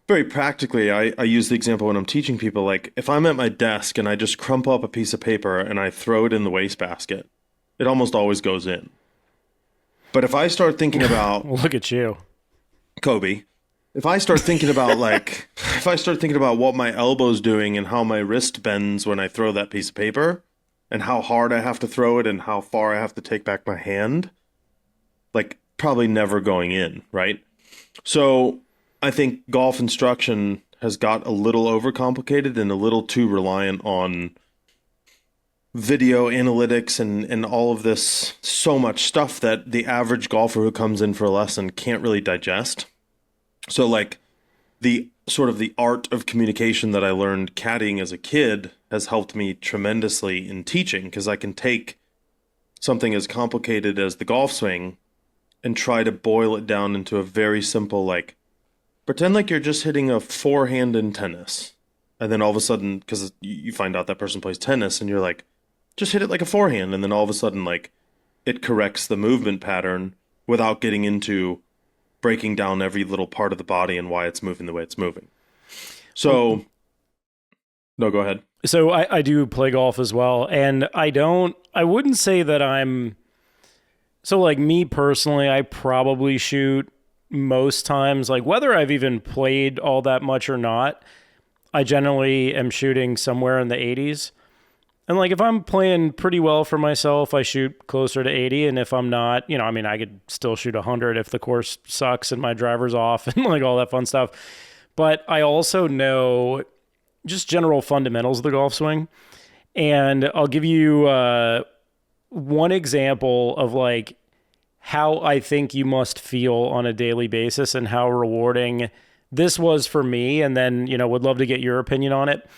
B: very practically, I use the example when I'm teaching people, like if I'm at my desk and I just crumple up a piece of paper and I throw it in the wastebasket, it almost always goes in. But if I start thinking about
A: Look at you.
B: Kobe, if I start thinking about what my elbow's doing and how my wrist bends when I throw that piece of paper and how hard I have to throw it and how far I have to take back my hand, like probably never going in, right? So I think golf instruction has got a little overcomplicated and a little too reliant on video analytics and all of this so much stuff that the average golfer who comes in for a lesson can't really digest. So like the sort of the art of communication that I learned caddying as a kid has helped me tremendously in teaching, because I can take something as complicated as the golf swing and try to boil it down into a very simple, like pretend like you're just hitting a forehand in tennis. And then all of a sudden, because you find out that person plays tennis and you're like, just hit it like a forehand, and then all of a sudden, like, it corrects the movement pattern without getting into breaking down every little part of the body and why it's moving the way it's moving. So, no, go ahead.
A: So I do play golf as well, and I wouldn't say that so like me personally, I probably shoot most times, like whether I've even played all that much or not, I generally am shooting somewhere in the 80s. And like if I'm playing pretty well for myself, I shoot closer to 80. And if I'm not, I mean, I could still shoot 100 if the course sucks and my driver's off and like all that fun stuff. But I also know just general fundamentals of the golf swing. And I'll give you one example of like how I think you must feel on a daily basis and how rewarding this was for me. And then, would love to get your opinion on it.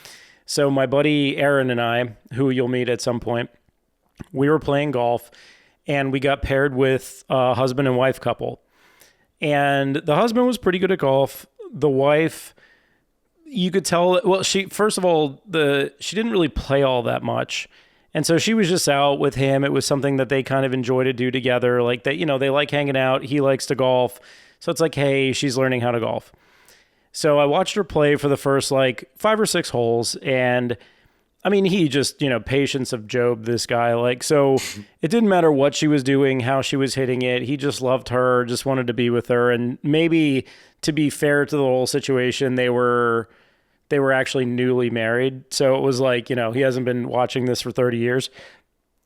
A: So my buddy Aaron and I, who you'll meet at some point, we were playing golf and we got paired with a husband and wife couple. And the husband was pretty good at golf. The wife, you could tell, well, she didn't really play all that much. And so she was just out with him. It was something that they kind of enjoy to do together. Like that, they like hanging out. He likes to golf. So it's like, hey, she's learning how to golf. So I watched her play for the first like 5 or 6 holes. And I mean, he just, patience of Job, this guy. Like, so it didn't matter what she was doing, how she was hitting it. He just loved her, just wanted to be with her. And maybe to be fair to the whole situation, they were actually newly married. So it was like, he hasn't been watching this for 30 years.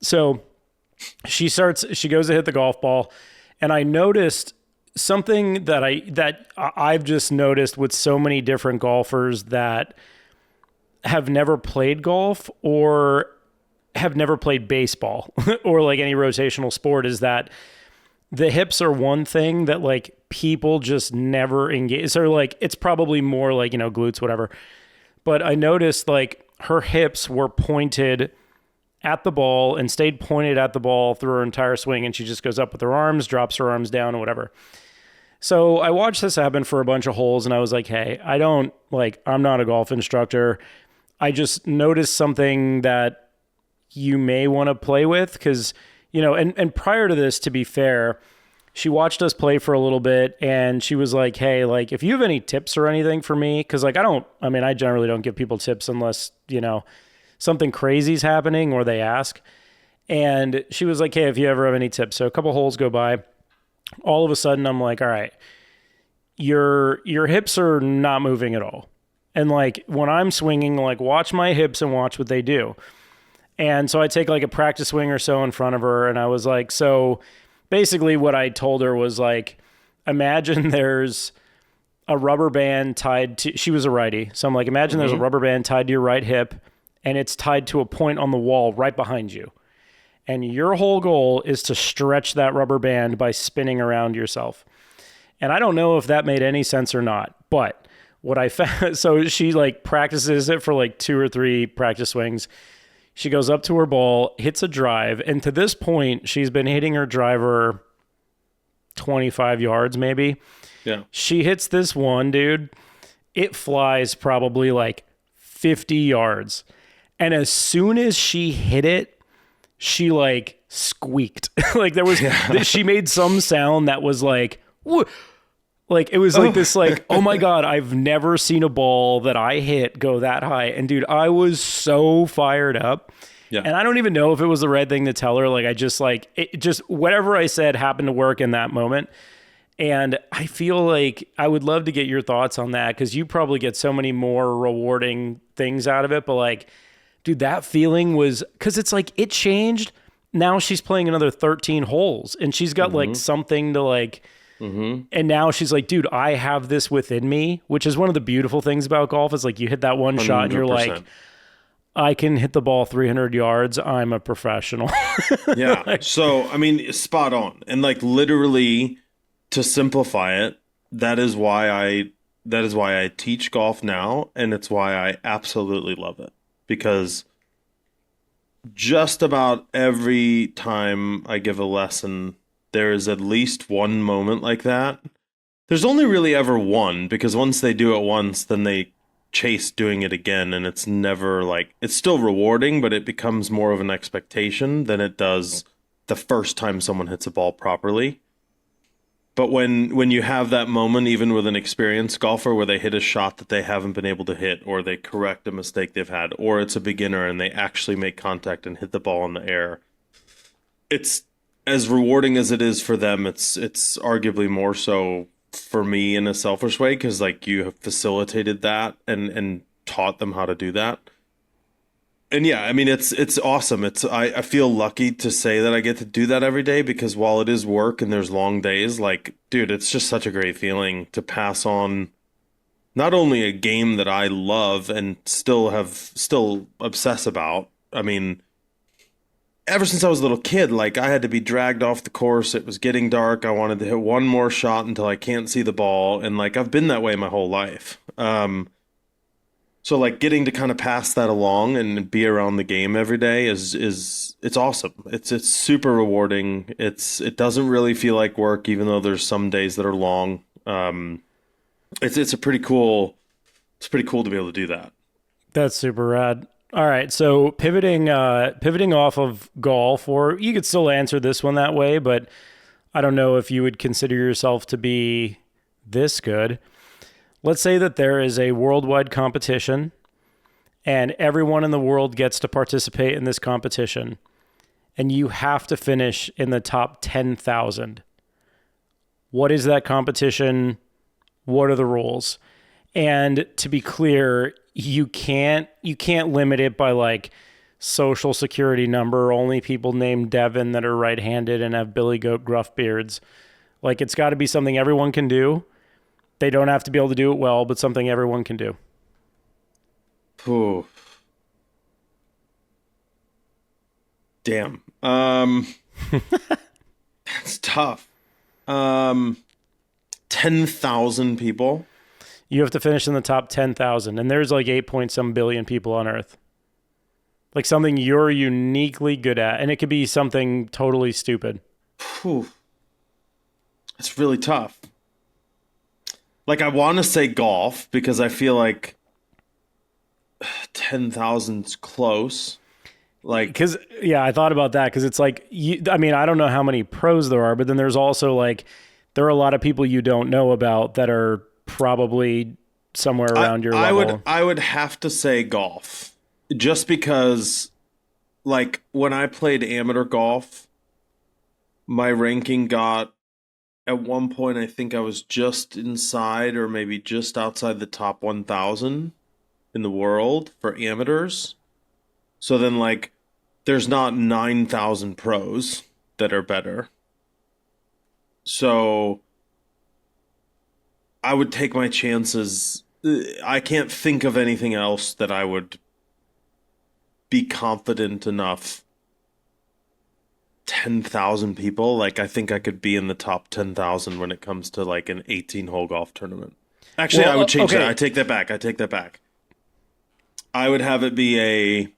A: So she goes to hit the golf ball. And I noticed something that I've just noticed with so many different golfers that have never played golf or have never played baseball or like any rotational sport is that the hips are one thing that like people just never engage. So like, it's probably more like, glutes, whatever. But I noticed like her hips were pointed at the ball and stayed pointed at the ball through her entire swing. And she just goes up with her arms, drops her arms down or whatever. So I watched this happen for a bunch of holes and I was like, hey, I'm not a golf instructor. I just noticed something that you may want to play with because, and prior to this, to be fair, she watched us play for a little bit and she was like, hey, like if you have any tips or anything for me, because like I generally don't give people tips unless, something crazy's happening or they ask. And she was like, hey, if you ever have any tips. So a couple holes go by. All of a sudden I'm like, all right, your hips are not moving at all. And like when I'm swinging, like watch my hips and watch what they do. And so I take like a practice swing or so in front of her. And I was like, so basically what I told her was like, imagine there's a rubber band tied to, she was a righty. So I'm like, imagine there's a rubber band tied to your right hip and it's tied to a point on the wall right behind you. And your whole goal is to stretch that rubber band by spinning around yourself. And I don't know if that made any sense or not, but what I found, so she like practices it for like 2 or 3 practice swings. She goes up to her ball, hits a drive. And to this point, she's been hitting her driver 25 yards, maybe.
B: Yeah.
A: She hits this one, dude. It flies probably like 50 yards. And as soon as she hit it, she like squeaked. Like there was, she made some sound that was like, whoo. Like it was like this like, oh my God, I've never seen a ball that I hit go that high. And dude, I was so fired up. Yeah. And I don't even know if it was the right thing to tell her. Like I just like, it just, whatever I said happened to work in that moment. And I feel like I would love to get your thoughts on that because you probably get so many more rewarding things out of it. But like, dude, that feeling was, because it's like it changed. Now she's playing another 13 holes and she's got like something to like, and now she's like, dude, I have this within me, which is one of the beautiful things about golf is like you hit that one 100%. Shot and you're like, I can hit the ball 300 yards. I'm a professional.
B: Yeah. Like, so, I mean, spot on. And like literally to simplify it, that is why I teach golf now. And it's why I absolutely love it. Because just about every time I give a lesson, there is at least one moment like that. There's only really ever one, because once they do it once, then they chase doing it again. And it's never like, it's still rewarding, but it becomes more of an expectation than it does the first time someone hits a ball properly. But when you have that moment, even with an experienced golfer, where they hit a shot that they haven't been able to hit, or they correct a mistake they've had, or it's a beginner and they actually make contact and hit the ball in the air, it's as rewarding as it is for them. It's arguably more so for me in a selfish way, because like you have facilitated that and taught them how to do that. And yeah, I mean it's awesome. I feel lucky to say that I get to do that every day because while it is work and there's long days, like dude, it's just such a great feeling to pass on not only a game that I love and still obsess about. I mean, ever since I was a little kid, like I had to be dragged off the course. It was getting dark. I wanted to hit one more shot until I can't see the ball, and like I've been that way my whole life. So like getting to kind of pass that along and be around the game every day is it's awesome. It's super rewarding. It doesn't really feel like work, even though there's some days that are long. It's a pretty cool. It's pretty cool to be able to do that.
A: That's super rad. All right, so pivoting off of golf, or you could still answer this one that way, but I don't know if you would consider yourself to be this good. Let's say that there is a worldwide competition and everyone in the world gets to participate in this competition and you have to finish in the top 10,000. What is that competition? What are the rules? And to be clear, you can't limit it by like social security number, only people named Devon that are right-handed and have billy goat gruff beards. Like it's got to be something everyone can do. They don't have to be able to do it well, but something everyone can do.
B: Ooh. Damn. That's tough. 10,000 people.
A: You have to finish in the top 10,000, and there's like 8 point some billion people on Earth. Like something you're uniquely good at, and it could be something totally stupid.
B: Whew. That's really tough. Like I want to say golf because I feel like 10,000's close. Like,
A: Because, yeah, I thought about that because it's like, I mean, I don't know how many pros there are, but then there's also like, there are a lot of people you don't know about that are probably somewhere around your level.
B: I would have to say golf just because like when I played amateur golf, my ranking got at one point I think I was just inside or maybe just outside the top 1,000 in the world for amateurs. So then like there's not 9,000 pros that are better. So I would take my chances. I can't think of anything else that I would be confident enough. 10,000 people, like I think I could be in the top 10,000 when it comes to like an 18-hole golf tournament. Actually,
A: Well,
B: I would change
A: okay.
B: that. I take that back. I would have it be a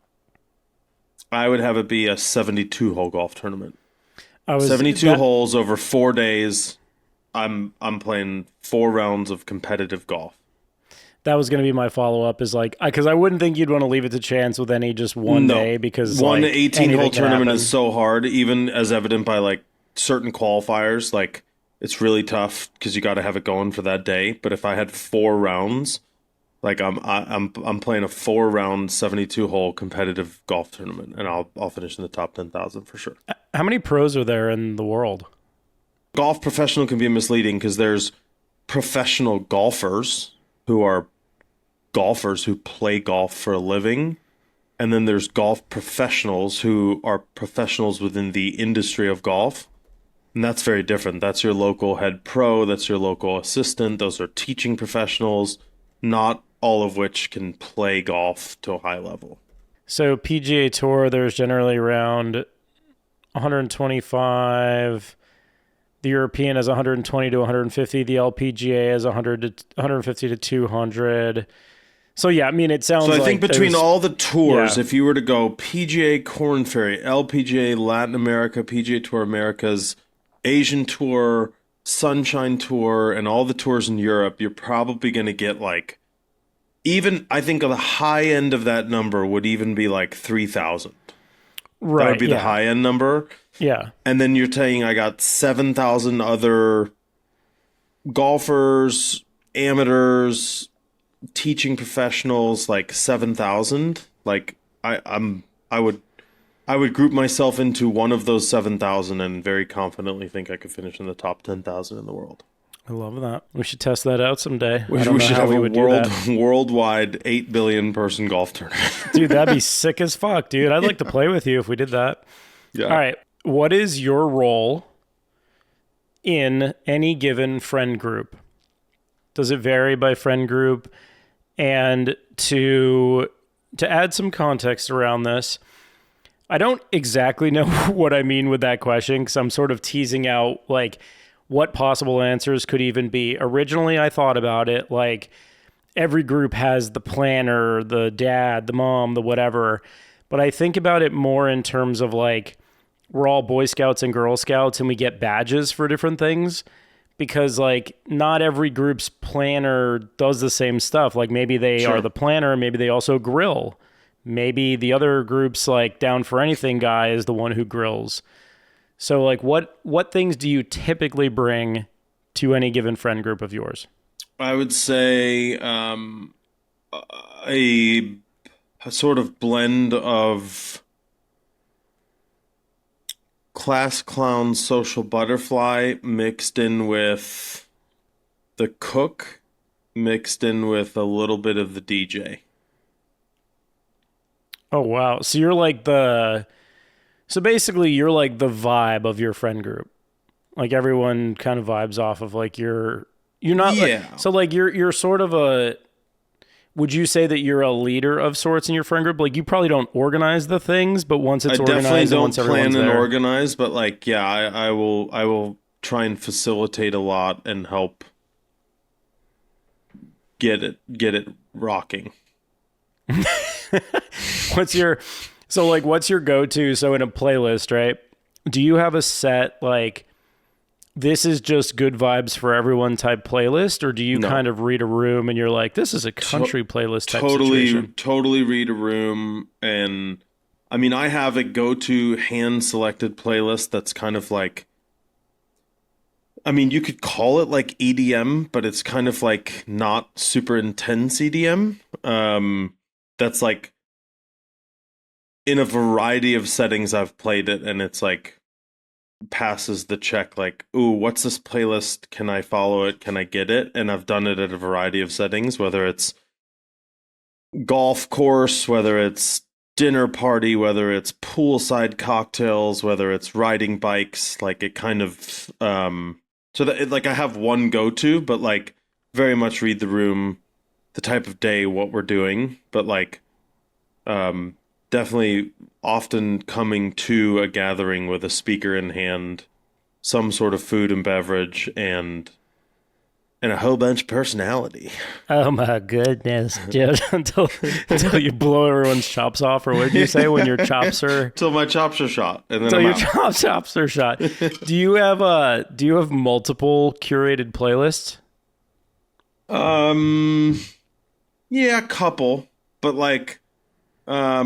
B: 72-hole golf tournament. 72 holes over 4 days. I'm playing 4 rounds of competitive golf.
A: That was going to be my follow-up is like, because I wouldn't think you'd want to leave it to chance with any just one day because
B: one
A: like,
B: 18-hole tournament
A: happen.
B: is so hard, even as evident by like certain qualifiers. Like it's really tough because you got to have it going for that day. But if I had 4 rounds, like I'm playing a 4-round 72-hole competitive golf tournament, and I'll finish in the top 10,000 for sure.
A: How many pros are there in the world?
B: Golf professional can be misleading because there's professional golfers who are golfers who play golf for a living. And then there's golf professionals who are professionals within the industry of golf. And that's very different. That's your local head pro. That's your local assistant. Those are teaching professionals, not all of which can play golf to a high level.
A: So PGA Tour, there's generally around 125. The European is 120 to 150. The LPGA is 100 to 150 to 200. So yeah, I mean, it sounds like
B: I think between all the tours,
A: yeah.
B: if you were to go PGA Korn Ferry, LPGA Latin America, PGA Tour Americas, Asian Tour, Sunshine Tour, and all the tours in Europe, you're probably going to get like, even I think the high end of that number would even be like 3,000.
A: Right,
B: that would be the high end number.
A: Yeah.
B: And then you're saying I got 7,000 other golfers, amateurs, teaching professionals, like 7,000. Like I would group myself into one of those 7,000 and very confidently think I could finish in the top 10,000 in the world.
A: I love that. We should test that out someday.
B: We
A: I don't know
B: should
A: how
B: have
A: we
B: a
A: would do that.
B: worldwide 8 billion person golf tournament.
A: Dude, that'd be sick as fuck, dude. I'd like to play with you if we did that.
B: Yeah.
A: All right. What is your role in any given friend group? Does it vary by friend group? And to add some context around this, I don't exactly know what I mean with that question because I'm sort of teasing out like what possible answers could even be. Originally, I thought about it like every group has the planner, the dad, the mom, the whatever. But I think about it more in terms of like we're all Boy Scouts and Girl Scouts and we get badges for different things because like not every group's planner does the same stuff. Like maybe they
B: Sure.
A: are the planner, maybe they also grill. Maybe the other group's like down for anything guy is the one who grills. So like what things do you typically bring to any given friend group of yours?
B: I would say a, a sort of blend of class clown social butterfly mixed in with the cook mixed in with a little bit of the DJ.
A: Oh wow. So basically you're like the vibe of your friend group. Like everyone kind of vibes off of like you're not
B: Yeah.
A: so like you're sort of a would you say that you're a leader of sorts in your friend group? Like you probably don't organize the things, but once it's
B: I definitely
A: organized and
B: don't
A: once everyone's
B: plan and
A: there.
B: organize, but like yeah, I will try and facilitate a lot and help get it rocking.
A: What's your go-to? So in a playlist, right? Do you have a set like this is just good vibes for everyone type playlist, or do you
B: No.
A: kind of read a room and you're like, this is a country playlist type situation?
B: Totally read a room. And I mean, I have a go-to hand selected playlist that's kind of like, I mean, you could call it like EDM, but it's kind of like not super intense EDM. That's like in a variety of settings I've played it, and it's like passes the check like, ooh, what's this playlist? Can I follow it? Can I get it? And I've done it at a variety of settings, whether it's golf course, whether it's dinner party, whether it's poolside cocktails, whether it's riding bikes. Like it kind of so that like I have one go-to, but like very much read the room, the type of day, what we're doing, but like definitely often coming to a gathering with a speaker in hand, some sort of food and beverage, and a whole bunch of personality.
A: Oh my goodness, dude! until you blow everyone's chops off, or what did you say when your chops are?
B: Till my chops are shot, and then
A: Until
B: I'm
A: your
B: out.
A: chops are shot. Do you have multiple curated playlists?
B: Yeah, a couple, but like, I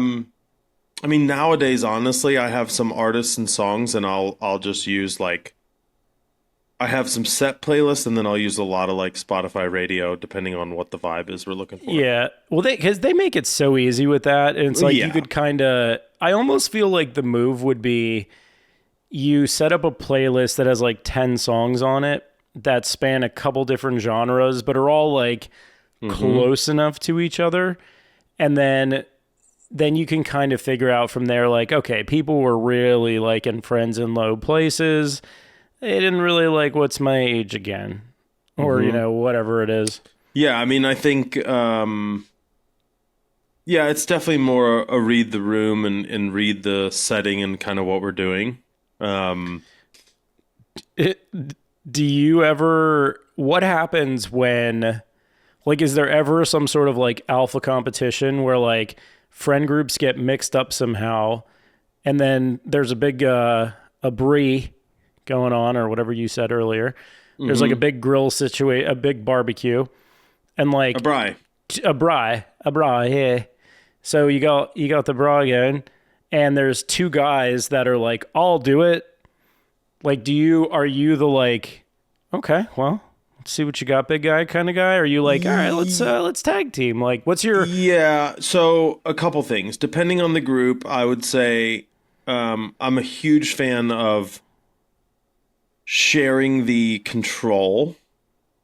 B: mean, nowadays, honestly, I have some artists and songs, and I'll just use like I have some set playlists, and then I'll use a lot of like Spotify radio, depending on what the vibe is we're looking for.
A: Yeah. Well, because they make it so easy with that, and it's like you
B: Yeah.
A: could kind of. I almost feel like the move would be you set up a playlist that has like 10 songs on it that span a couple different genres, but are all like close enough to each other, and then you can kind of figure out from there, like, okay, people were really liking Friends in Low Places. They didn't really like What's My Age Again, or, whatever it is.
B: Yeah, I mean, I think, yeah, it's definitely more a read the room and read the setting and kind of what we're doing.
A: Do you ever, what happens when, like, is there ever some sort of like alpha competition where like friend groups get mixed up somehow and then there's a big, a brie going on or whatever you said earlier. There's like a big grill a big barbecue and like
B: A bri.
A: a braai, yeah. So you got the braai going and there's two guys that are like, I'll do it. Like, are you the like, okay, well, let's see what you got, big guy kind of guy? Or are you like, all right, let's tag team? Like, what's your,
B: Yeah, so a couple things. Depending on the group, I would say I'm a huge fan of sharing the control.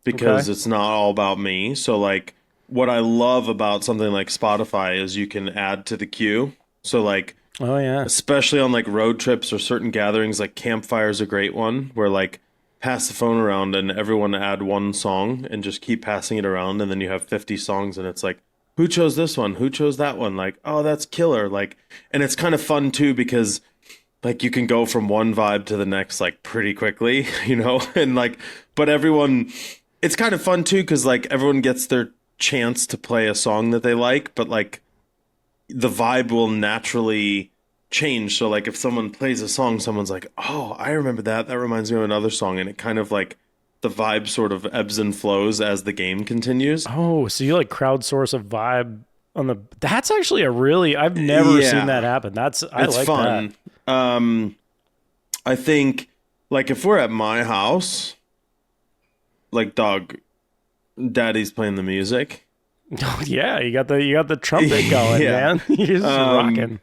B: because it's not all about me. So like what I love about something like Spotify is you can add to the queue. So like
A: Oh yeah.
B: especially on like road trips or certain gatherings, like Campfire's a great one where like pass the phone around and everyone add one song and just keep passing it around, and then you have 50 songs and it's like, who chose this one? Who chose that one? Like, oh, that's killer. Like, and it's kind of fun too because like you can go from one vibe to the next like pretty quickly, and like, but everyone, it's kind of fun too because like everyone gets their chance to play a song that they like, but like the vibe will naturally change. So like if someone plays a song, someone's like, oh, I remember that. That reminds me of another song. And it kind of like the vibe sort of ebbs and flows as the game continues.
A: Oh, so you like crowdsource a vibe on the, that's actually I've never seen that happen. It's like
B: fun.
A: That.
B: I think like if we're at my house, like daddy's playing the music.
A: Oh, yeah, you got the trumpet going, man. You're just rocking.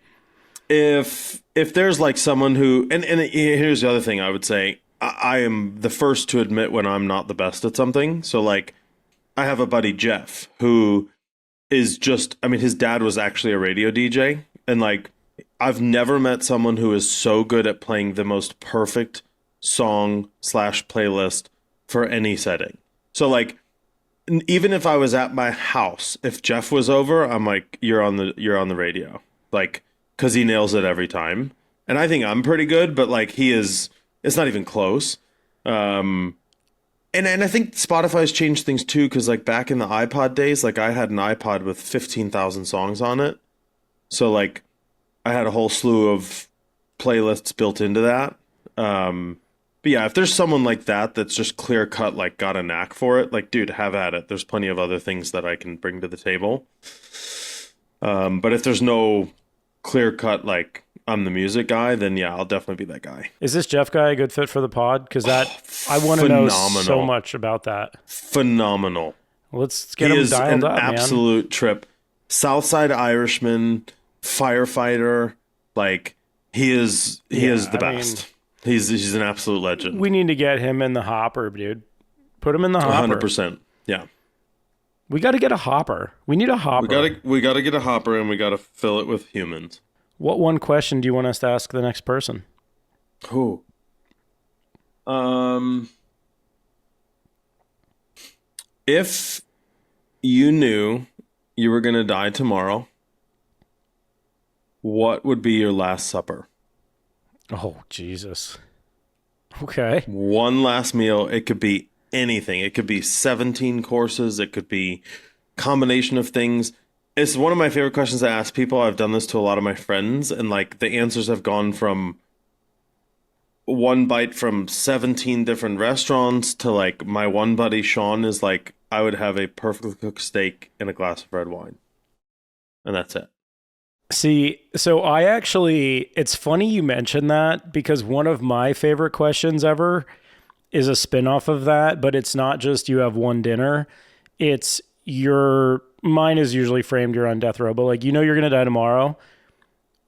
B: If there's like someone who, and here's the other thing I would say, I am the first to admit when I'm not the best at something. So like I have a buddy Jeff who is just, I mean, his dad was actually a radio DJ, and like I've never met someone who is so good at playing the most perfect song / playlist for any setting. So like even if I was at my house, if Jeff was over, I'm like, you're on the radio, like, because he nails it every time. And I think I'm pretty good, but like it's not even close. And I think Spotify's changed things too, because like back in the iPod days, like I had an iPod with 15,000 songs on it. So like I had a whole slew of playlists built into that. But yeah, if there's someone like that that's just clear cut, like got a knack for it, like dude, have at it. There's plenty of other things that I can bring to the table. But if there's no clear cut, like I'm the music guy, then yeah, I'll definitely be that guy.
A: Is this Jeff guy a good fit for the pod? Because I want to know so much about that.
B: Phenomenal.
A: Let's get him dialed up, man.
B: He is an absolute trip. Southside Irishman, firefighter, like he is the best. He's an absolute legend.
A: We need to get him in the hopper, dude. Put him in the hopper.
B: 100%. Yeah.
A: We got to get a hopper. We need a hopper.
B: We got to get a hopper, and we got to fill it with humans.
A: What one question do you want us to ask the next person?
B: Who? If you knew you were going to die tomorrow, what would be your last supper?
A: Oh, Jesus. Okay.
B: One last meal. It could be anything. It could be 17 courses. It could be combination of things. It's one of my favorite questions I ask people. I've done this to a lot of my friends, and like the answers have gone from one bite from 17 different restaurants to like my one buddy Sean is like, I would have a perfectly cooked steak and a glass of red wine. And that's it.
A: See, so it's funny you mentioned that, because one of my favorite questions ever is a spinoff of that, but it's not just you have one dinner. It's mine is usually framed you're on death row, but like, you're going to die tomorrow.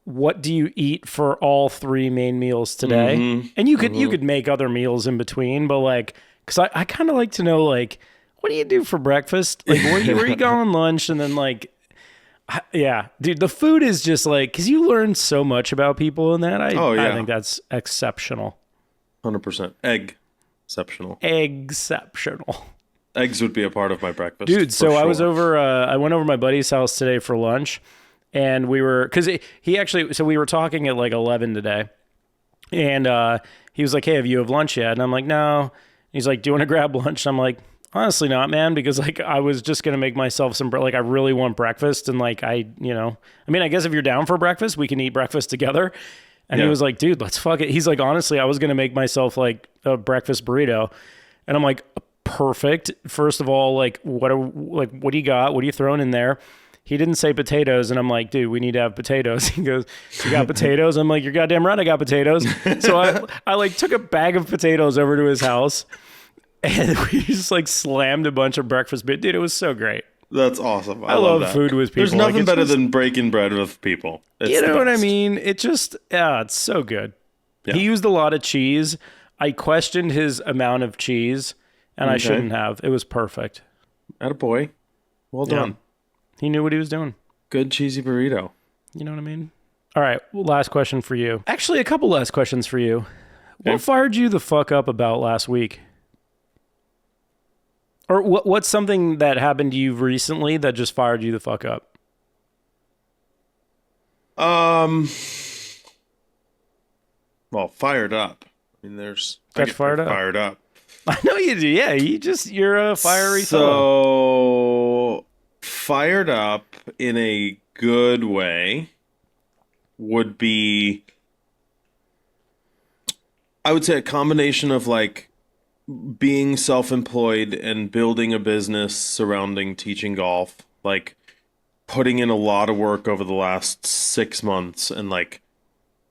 A: What do you eat for all 3 main meals today? Mm-hmm. And you could make other meals in between, but like, cause I kind of like to know, like, what do you do for breakfast? Like, where you going lunch? And then like, yeah, dude, the food is just like, because you learn so much about people in that. I think that's exceptional.
B: 100%. Exceptional. Eggs would be a part of my breakfast.
A: Dude, so sure. I went over my buddy's house today for lunch, and we were talking at like 11 today, and he was like, hey, have you had lunch yet? And I'm like, no. He's like, do you want to grab lunch? And I'm like, honestly not, man, because like I was just going to make myself some, like I really want breakfast. And like, I guess if you're down for breakfast, we can eat breakfast together. And he was like, dude, let's fuck it. He's like, honestly, I was going to make myself like a breakfast burrito. And I'm like, perfect. First of all, like, what do you got? What are you throwing in there? He didn't say potatoes. And I'm like, dude, we need to have potatoes. He goes, you got potatoes? I'm like, you're goddamn right, I got potatoes. So I like took a bag of potatoes over to his house. And we just like slammed a bunch of breakfast. But dude, it was so great.
B: That's awesome.
A: I love food with people.
B: There's nothing better than breaking bread with people.
A: You know what I mean? It just, it's so good. Yeah. He used a lot of cheese. I questioned his amount of cheese. and I shouldn't have. It was perfect.
B: Attaboy. Well done.
A: He knew what he was doing.
B: Good cheesy burrito.
A: You know what I mean? All right, last question for you. Actually, a couple last questions for you.
B: Okay.
A: What fired you the fuck up about last week? Or what's something that happened to you recently that just fired you the fuck up?
B: Well, fired up. I mean,
A: Got you fired up.
B: Fired up.
A: I know you do. Yeah, you're a fiery
B: So
A: fellow.
B: fired up in a good way would be, I would say, a combination of like being self-employed and building a business surrounding teaching golf, like putting in a lot of work over the last 6 months and like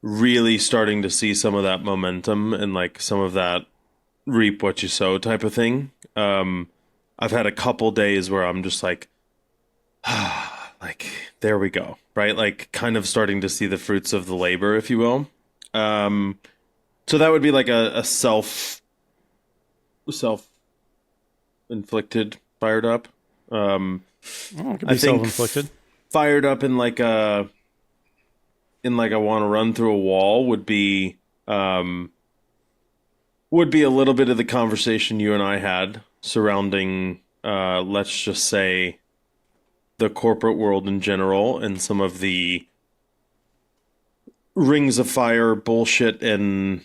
B: really starting to see some of that momentum and like some of that reap what you sow type of thing. I've had a couple days where I'm just like, like, there we go, right? Like kind of starting to see the fruits of the labor, if you will. So that would be like a self-inflicted fired up.
A: It could be
B: I think
A: self-inflicted.
B: Fired up in like a want to run through a wall would be a little bit of the conversation you and I had surrounding let's just say the corporate world in general and some of the rings of fire bullshit and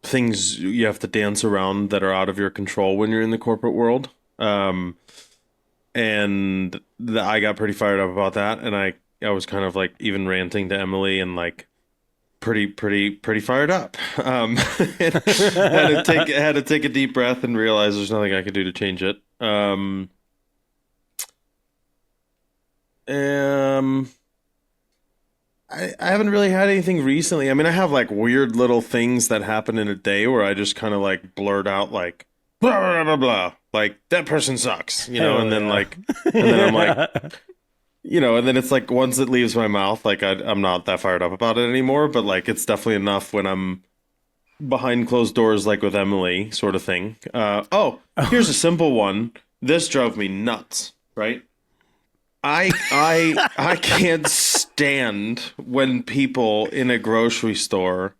B: things you have to dance around that are out of your control when you're in the corporate world. And I got pretty fired up about that, and I was kind of like even ranting to Emily and like pretty fired up. Had to take a deep breath and realize there's nothing I could do to change it. I haven't really had anything recently. I mean, I have like weird little things that happen in a day where I just kind of like blurt out like blah blah blah blah, like that person sucks, you know, and then I'm like, you know, and then it's like once it leaves my mouth, like I'm not that fired up about it anymore, but like it's definitely enough when I'm behind closed doors, like with Emily, sort of thing. Here's a simple one. This drove me nuts, right? I can't stand when people in a grocery store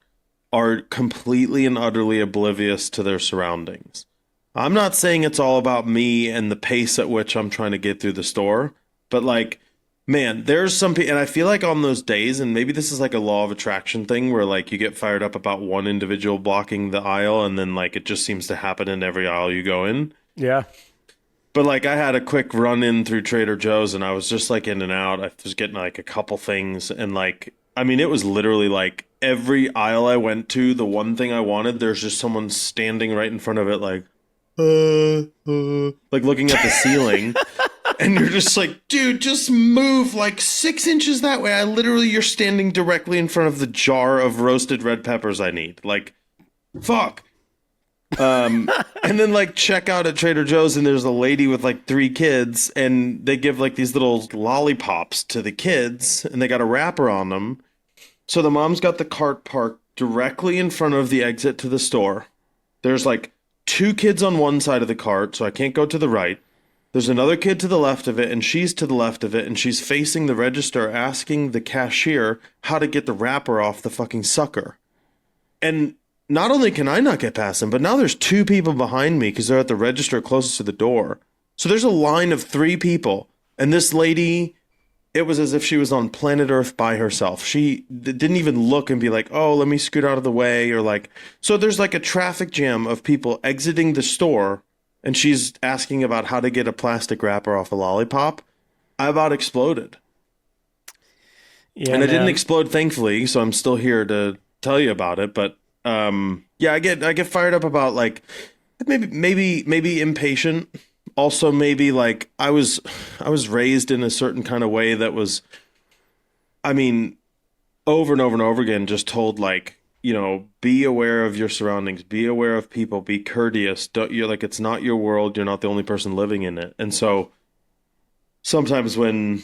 B: are completely and utterly oblivious to their surroundings. I'm not saying it's all about me and the pace at which I'm trying to get through the store, but like, man, there's some people, and I feel like on those days, and maybe this is like a law of attraction thing where like you get fired up about one individual blocking the aisle and then like it just seems to happen in every aisle you go in.
A: Yeah.
B: But like I had a quick run in through Trader Joe's and I was just like in and out. I was getting like a couple things and like, I mean, it was literally like every aisle I went to, the one thing I wanted, there's just someone standing right in front of it like looking at the ceiling. And you're just like, dude, just move like 6 inches that way. You're standing directly in front of the jar of roasted red peppers I need. Like, fuck. And then like check out at Trader Joe's and there's a lady with like 3 kids and they give like these little lollipops to the kids and they got a wrapper on them. So the mom's got the cart parked directly in front of the exit to the store. There's like 2 kids on one side of the cart, so I can't go to the right. There's another kid to the left of it, and she's to the left of it, and she's facing the register asking the cashier how to get the wrapper off the fucking sucker. And not only can I not get past them, but now there's 2 people behind me because they're at the register closest to the door. So there's a line of 3 people, and this lady, it was as if she was on planet Earth by herself. She didn't even look and be like, oh, let me scoot out of the way, or like, so there's like a traffic jam of people exiting the store. And she's asking about how to get a plastic wrapper off a lollipop. I about exploded.
A: Yeah,
B: and I
A: man.
B: didn't explode, thankfully, so I'm still here to tell you about it. But yeah, I get fired up about like maybe impatient. Also, maybe like I was raised in a certain kind of way that was, I mean, over and over and over again, just told like, you know, be aware of your surroundings, be aware of people, be courteous. You're like, it's not your world. You're not the only person living in it. And so sometimes when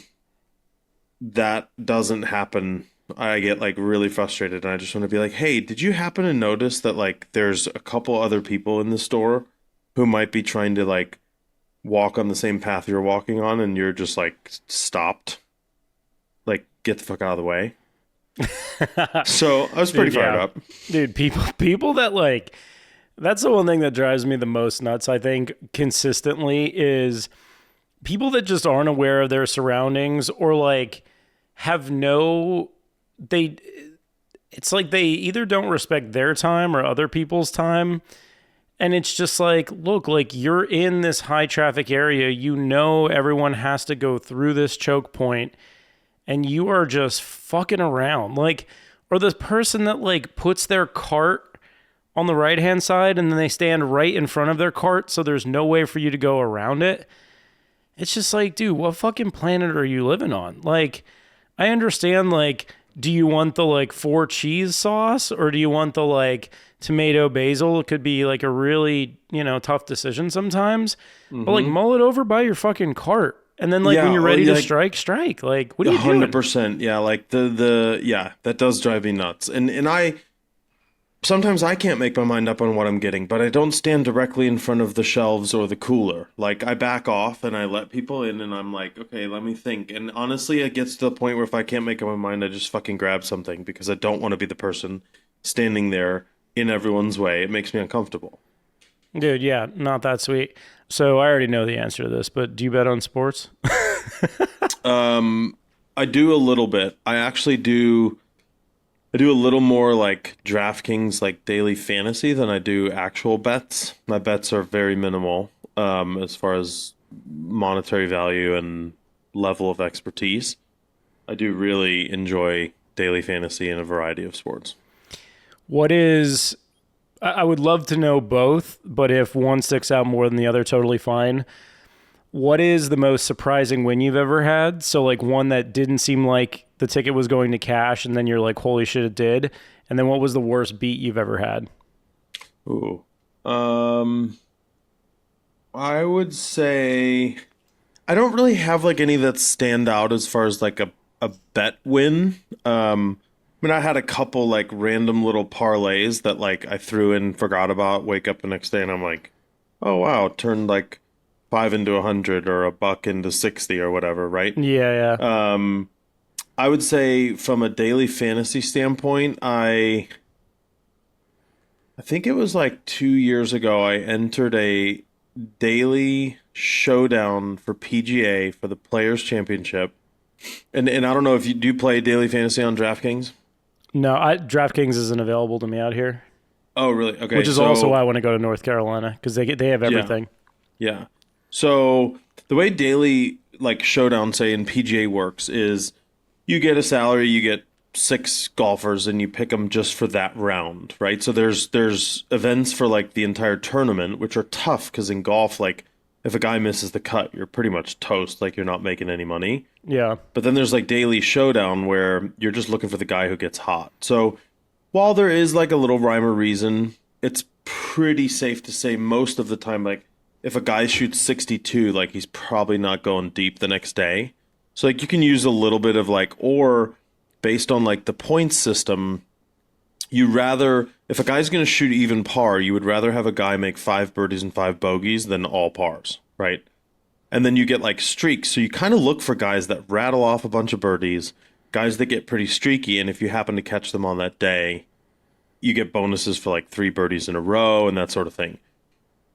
B: that doesn't happen, I get like really frustrated and I just want to be like, hey, did you happen to notice that like there's a couple other people in the store who might be trying to like walk on the same path you're walking on, and you're just like stopped. Like, get the fuck out of the way. So I was pretty fired up.
A: Dude, people that like, that's the one thing that drives me the most nuts, I think, consistently, is people that just aren't aware of their surroundings, or like have it's like they either don't respect their time or other people's time. And it's just like, look, like, you're in this high traffic area, everyone has to go through this choke point, and you are just fucking around. Like, or the person that like puts their cart on the right hand side and then they stand right in front of their cart, so there's no way for you to go around it. It's just like, dude, what fucking planet are you living on? Like, I understand, like, do you want the like 4 cheese sauce, or do you want the like tomato basil? It could be like a really, tough decision sometimes. But like, mull it over by your fucking cart. And then like, when you're ready to strike. Like, what are you doing?
B: 100%. Yeah, like that does drive me nuts. And I sometimes I can't make my mind up on what I'm getting, but I don't stand directly in front of the shelves or the cooler. Like, I back off and I let people in, and I'm like, okay, let me think. And honestly, it gets to the point where if I can't make up my mind, I just fucking grab something, because I don't want to be the person standing there in everyone's way. It makes me uncomfortable.
A: Dude, yeah, not that sweet. So I already know the answer to this, but do you bet on sports?
B: I do a little bit. I actually do. I do a little more like DraftKings, like daily fantasy, than I do actual bets. My bets are very minimal as far as monetary value and level of expertise. I do really enjoy daily fantasy in a variety of sports.
A: I would love to know both, but if one sticks out more than the other, totally fine. What is the most surprising win you've ever had? So like one that didn't seem like the ticket was going to cash, and then you're like, holy shit, it did. And then what was the worst beat you've ever had?
B: Ooh. I would say I don't really have like any that stand out as far as like a bet win. I mean, I had a couple like random little parlays that like I threw in, forgot about, wake up the next day and I'm like, oh wow, it turned like 5 into 100 or a buck into 60 or whatever, right?
A: Yeah, yeah.
B: I would say from a daily fantasy standpoint, I think it was like 2 years ago, I entered a daily showdown for PGA for the Players Championship. And I don't know if you do play daily fantasy on DraftKings.
A: No, DraftKings isn't available to me out here.
B: Oh, really? Okay.
A: Which is also why I want to go to North Carolina, because they have everything.
B: Yeah. So the way daily like showdown, say in PGA works, is you get a salary, you get 6 golfers, and you pick them just for that round, right? So there's events for like the entire tournament, which are tough because in golf, like if a guy misses the cut, you're pretty much toast, like you're not making any money.
A: Yeah.
B: But then there's like daily showdown where you're just looking for the guy who gets hot. So while there is like a little rhyme or reason, it's pretty safe to say most of the time, like if a guy shoots 62, like he's probably not going deep the next day. So like you can use a little bit of like, or based on like the points system, if a guy's going to shoot even par, you would rather have a guy make 5 birdies and 5 bogeys than all pars, right? And then you get like streaks. So you kind of look for guys that rattle off a bunch of birdies, guys that get pretty streaky. And if you happen to catch them on that day, you get bonuses for like 3 birdies in a row and that sort of thing.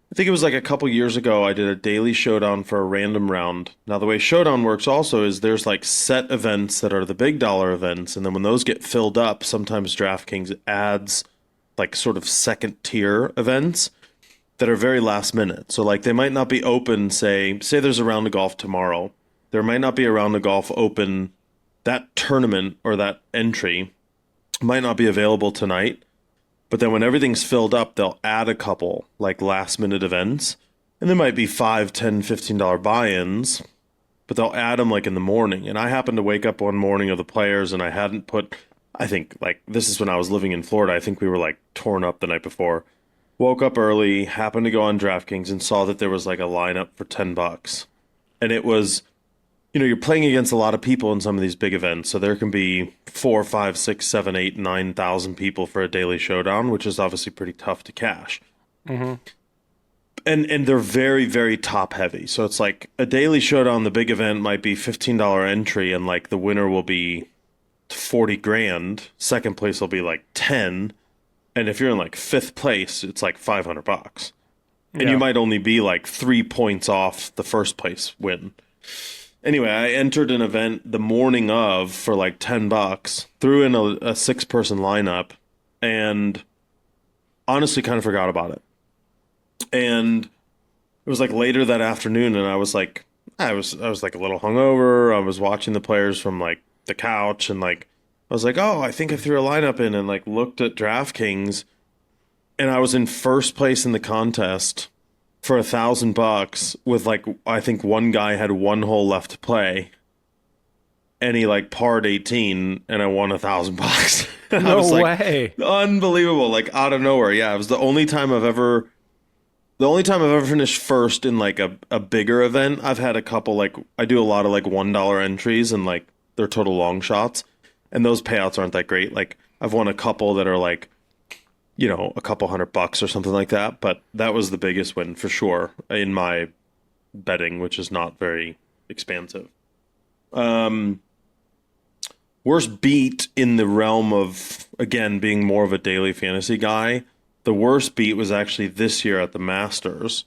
B: I think it was like a couple years ago, I did a daily showdown for a random round. Now, the way showdown works also is there's like set events that are the big dollar events. And then when those get filled up, sometimes DraftKings adds like sort of second tier events that are very last minute. So like they might not be open, say there's a round of golf tomorrow. There might not be a round of golf open. That tournament or that entry might not be available tonight. But then when everything's filled up, they'll add a couple like last minute events. And there might be $5, $10, $15 buy-ins, but they'll add them like in the morning. And I happened to wake up one morning of the Players and I hadn't put, I think like this is when I was living in Florida. I think we were like torn up the night before. Woke up early, happened to go on DraftKings and saw that there was like a lineup for $10. And it was, you're playing against a lot of people in some of these big events. So there can be 4, 5, 6, 7, 8, 9,000 people for a daily showdown, which is obviously pretty tough to cash. Mm-hmm. And they're very, very top heavy. So it's like a daily showdown, the big event might be $15 entry, and like the winner will be 40 grand. Second place will be like 10. And if you're in like fifth place, it's like $500. And you might only be like 3 points off the first place win. Anyway, I entered an event the morning of for like $10, threw in a 6-person lineup, and honestly kind of forgot about it. And it was like later that afternoon, and I was like a little hungover. I was watching the players from like the couch, and like I was like, oh, I think I threw a lineup in, and like looked at DraftKings, and I was in first place in the contest for $1,000 with like, I think one guy had one hole left to play, and he like parred 18, and I won $1,000.
A: No way.
B: Unbelievable. Like out of nowhere. Yeah. It was the only time I've ever finished first in like a bigger event. I've had a couple, like I do a lot of like $1 entries, and like they're total long shots, and those payouts aren't that great. Like I've won a couple that are like, you know, a couple $100 or something like that. But that was the biggest win for sure in my betting, which is not very expansive. Worst beat in the realm of, again, being more of a daily fantasy guy. The worst beat was actually this year at the Masters.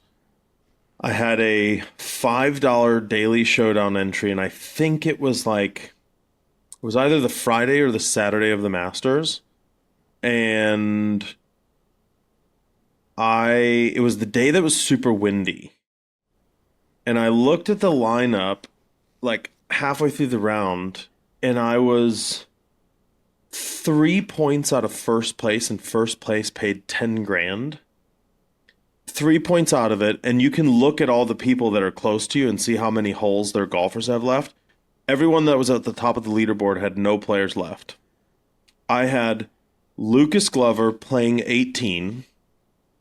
B: I had a $5 daily showdown entry, and I think it was either the Friday or the Saturday of the Masters. And it was the day that was super windy. And I looked at the lineup like halfway through the round, and I was 3 points out of first place, and first place paid 10 grand. 3 points out of it, and you can look at all the people that are close to you and see how many holes their golfers have left. Everyone that was at the top of the leaderboard had no players left. I had Lucas Glover playing 18,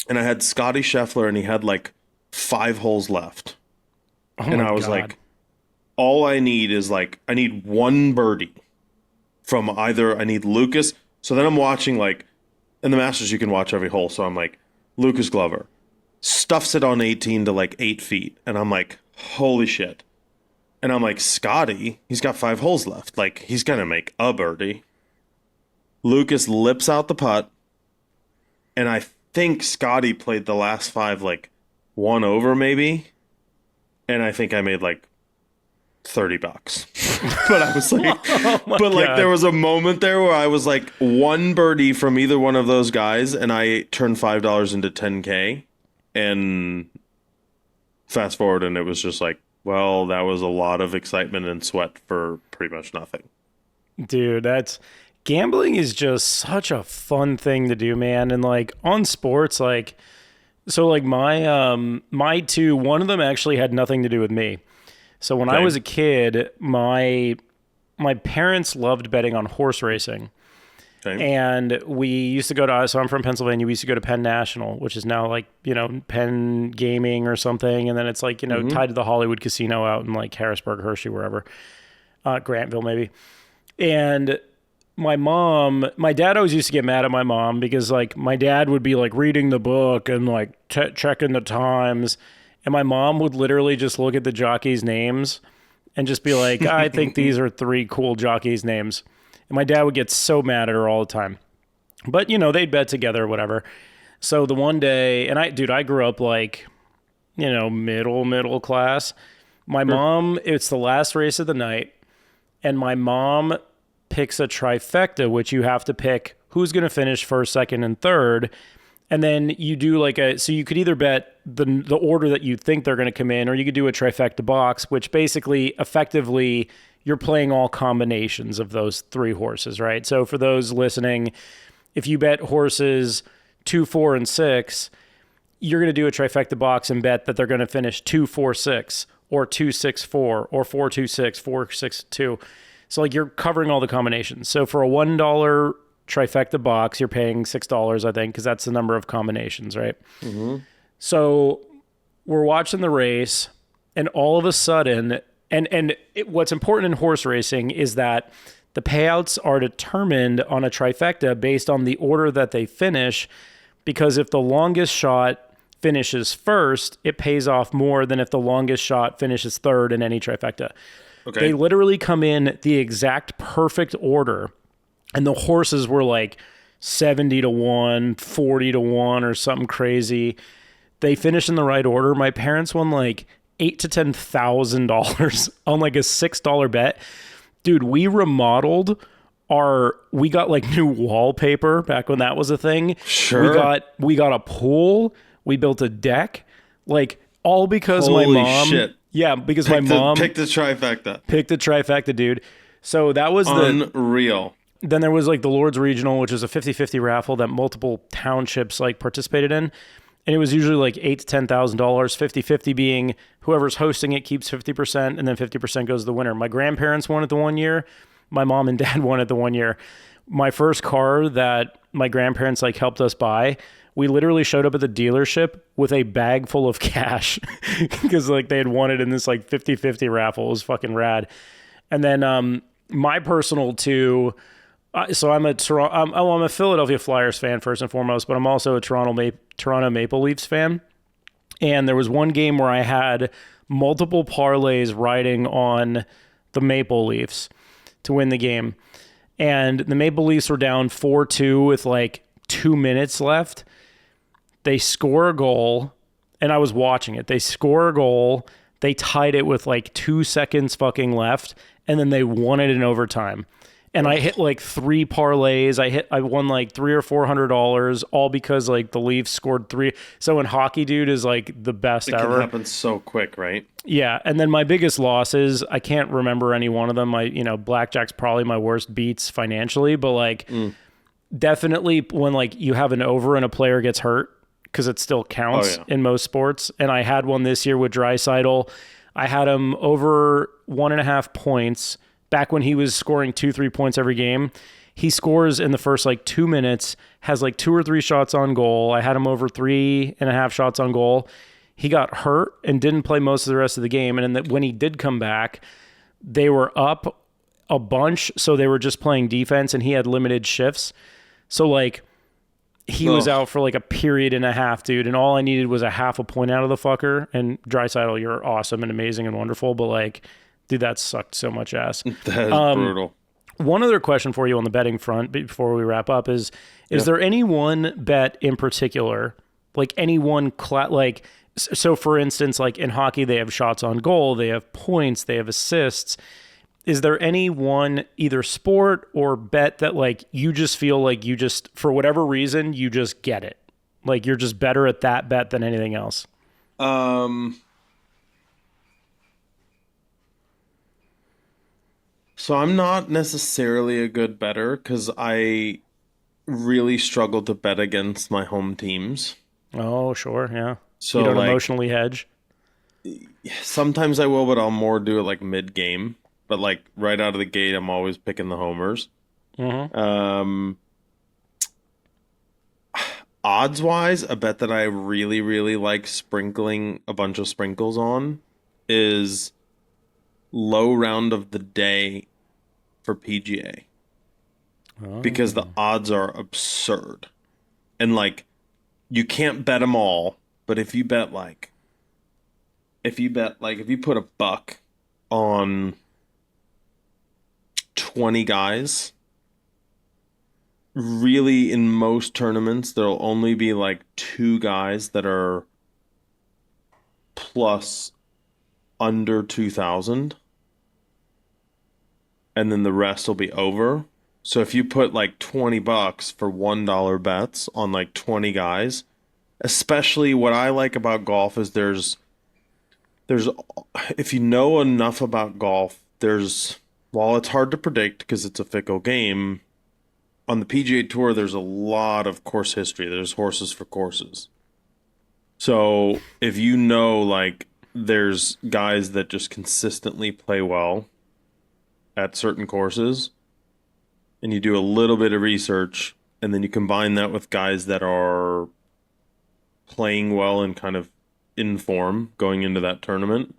B: and I had Scotty Scheffler, and he had like 5 holes left.
A: Oh,
B: and I was like, all I need is like, I need one birdie from either, I need Lucas. So then I'm watching, like, in the Masters, you can watch every hole. So I'm like, Lucas Glover stuffs it on 18 to like 8 feet. And I'm like, holy shit. And I'm like, Scotty, he's got 5 holes left. Like, he's going to make a birdie. Lucas lips out the putt. And I think Scotty played the last 5, like, 1 over maybe. And I think I made like $30. But I was like, like there was a moment there where I was like one birdie from either one of those guys, and I turned $5 into 10K. And fast forward, and it was just like, well, that was a lot of excitement and sweat for pretty much nothing.
A: Dude, gambling is just such a fun thing to do, man. And like on sports, like, so like my two, one of them actually had nothing to do with me. So when I was a kid, my parents loved betting on horse racing. Okay. And we used to go to, so I'm from Pennsylvania, we used to go to Penn National, which is now like, you know, Penn Gaming or something. And then it's like, you know, tied to the Hollywood Casino out in like Harrisburg, Hershey, wherever, Grantville maybe. And my dad always used to get mad at my mom because like my dad would be like reading the book and like checking the times. And my mom would literally just look at the jockeys' names and just be like, I think these are 3 cool jockeys' names. And my dad would get so mad at her all the time. But, you know, they'd bet together or whatever. So the one day, and I grew up like, you know, middle class. My mom, it's the last race of the night. And my mom picks a trifecta, which you have to pick who's going to finish first, second, and third. And then you do like so you could either bet the order that you think they're going to come in, or you could do a trifecta box, which basically effectively you're playing all combinations of those 3 horses, right? So for those listening, if you bet horses 2, 4, and 6, you're going to do a trifecta box and bet that they're going to finish 2, 4, 6, or 2, 6, 4, or 4, 2, 6, 4, 6, 2. So like you're covering all the combinations. So for a $1 trifecta box, you're paying $6, I think, because that's the number of combinations, right? Mm-hmm. So we're watching the race, and all of a sudden, what's important in horse racing is that the payouts are determined on a trifecta based on the order that they finish, because if the longest shot finishes first, it pays off more than if the longest shot finishes third in any trifecta.
B: Okay.
A: They literally come in the exact perfect order, and the horses were like 70 to 1, 40 to 1 or something crazy. They finished in the right order. My parents won like $8,000 to $10,000 on like a $6 bet. Dude, we remodeled we got like new wallpaper back when that was a thing.
B: Sure.
A: We got a pool. We built a deck. Like all because
B: Holy
A: my mom.
B: shit.
A: Yeah, because my mom
B: picked the trifecta.
A: picked the trifecta, dude. So that was
B: Unreal.
A: then there was like the Lord's Regional, which is a 50-50 raffle that multiple townships like participated in. And it was usually like $8,000 to $10,000, 50-50 being whoever's hosting it keeps 50%, and then 50% goes to the winner. My grandparents won it the one year. My mom and dad won it the one year. My first car that my grandparents like helped us buy, we literally showed up at the dealership with a bag full of cash because like they had won it in this like 50-50 raffle. It was fucking rad. And then my personal two, so I'm a Philadelphia Flyers fan first and foremost, but I'm also a Toronto Maple Leafs fan. And there was one game where I had multiple parlays riding on the Maple Leafs to win the game. And the Maple Leafs were down 4-2 with like 2 minutes left. They score a goal, and I was watching it. They score a goal. They tied it with like 2 seconds fucking left, and then they won it in overtime. And I hit like 3 parlays. I won like $300 or $400, all because like the Leafs scored 3. So in hockey, dude, is like the best
B: It
A: ever.
B: can happen so quick, right?
A: Yeah, and then my biggest losses, I can't remember any one of them. Blackjack's probably my worst beats financially, but like definitely when like you have an over and a player gets hurt, because it still counts in most sports. And I had one this year with Draisaitl. I had him over 1.5 points back when he was scoring 2-3 points every game. He scores in the first like 2 minutes, has like 2 or 3 shots on goal. I had him over 3.5 shots on goal. He got hurt and didn't play most of the rest of the game. And then when he did come back, they were up a bunch. So they were just playing defense and he had limited shifts. So like he was out for like a period and a half, dude. And all I needed was a half a point out of the fucker. And Draisaitl, you're awesome and amazing and wonderful. But like, dude, that sucked so much ass.
B: That is brutal.
A: One other question for you on the betting front before we wrap up is there any one bet in particular, like any one so for instance, like in hockey, they have shots on goal, they have points, they have assists. Is there any one either sport or bet that like you just feel like you just, for whatever reason, you just get it? Like you're just better at that bet than anything else?
B: So I'm not necessarily a good bettor because I really struggle to bet against my home teams.
A: Oh, sure. Yeah.
B: So
A: you don't
B: like,
A: emotionally hedge?
B: sometimes I will, but I'll more do it like mid-game. But like right out of the gate, I'm always picking the homers.
A: Mm-hmm.
B: Odds-wise, a bet that I really, really like sprinkling a bunch of sprinkles on is low round of the day for PGA. Because the odds are absurd. And like, you can't bet them all, but if you put a buck on 20 guys, really in most tournaments there'll only be like 2 guys that are plus under 2,000, and then the rest will be over. So if you put like $20 for $1 bets on like 20 guys, especially what I like about golf is there's if you know enough about golf, while it's hard to predict because it's a fickle game, on the PGA Tour there's a lot of course history. There's horses for courses. So if you know like there's guys that just consistently play well at certain courses, and you do a little bit of research, and then you combine that with guys that are playing well and kind of in form going into that tournament,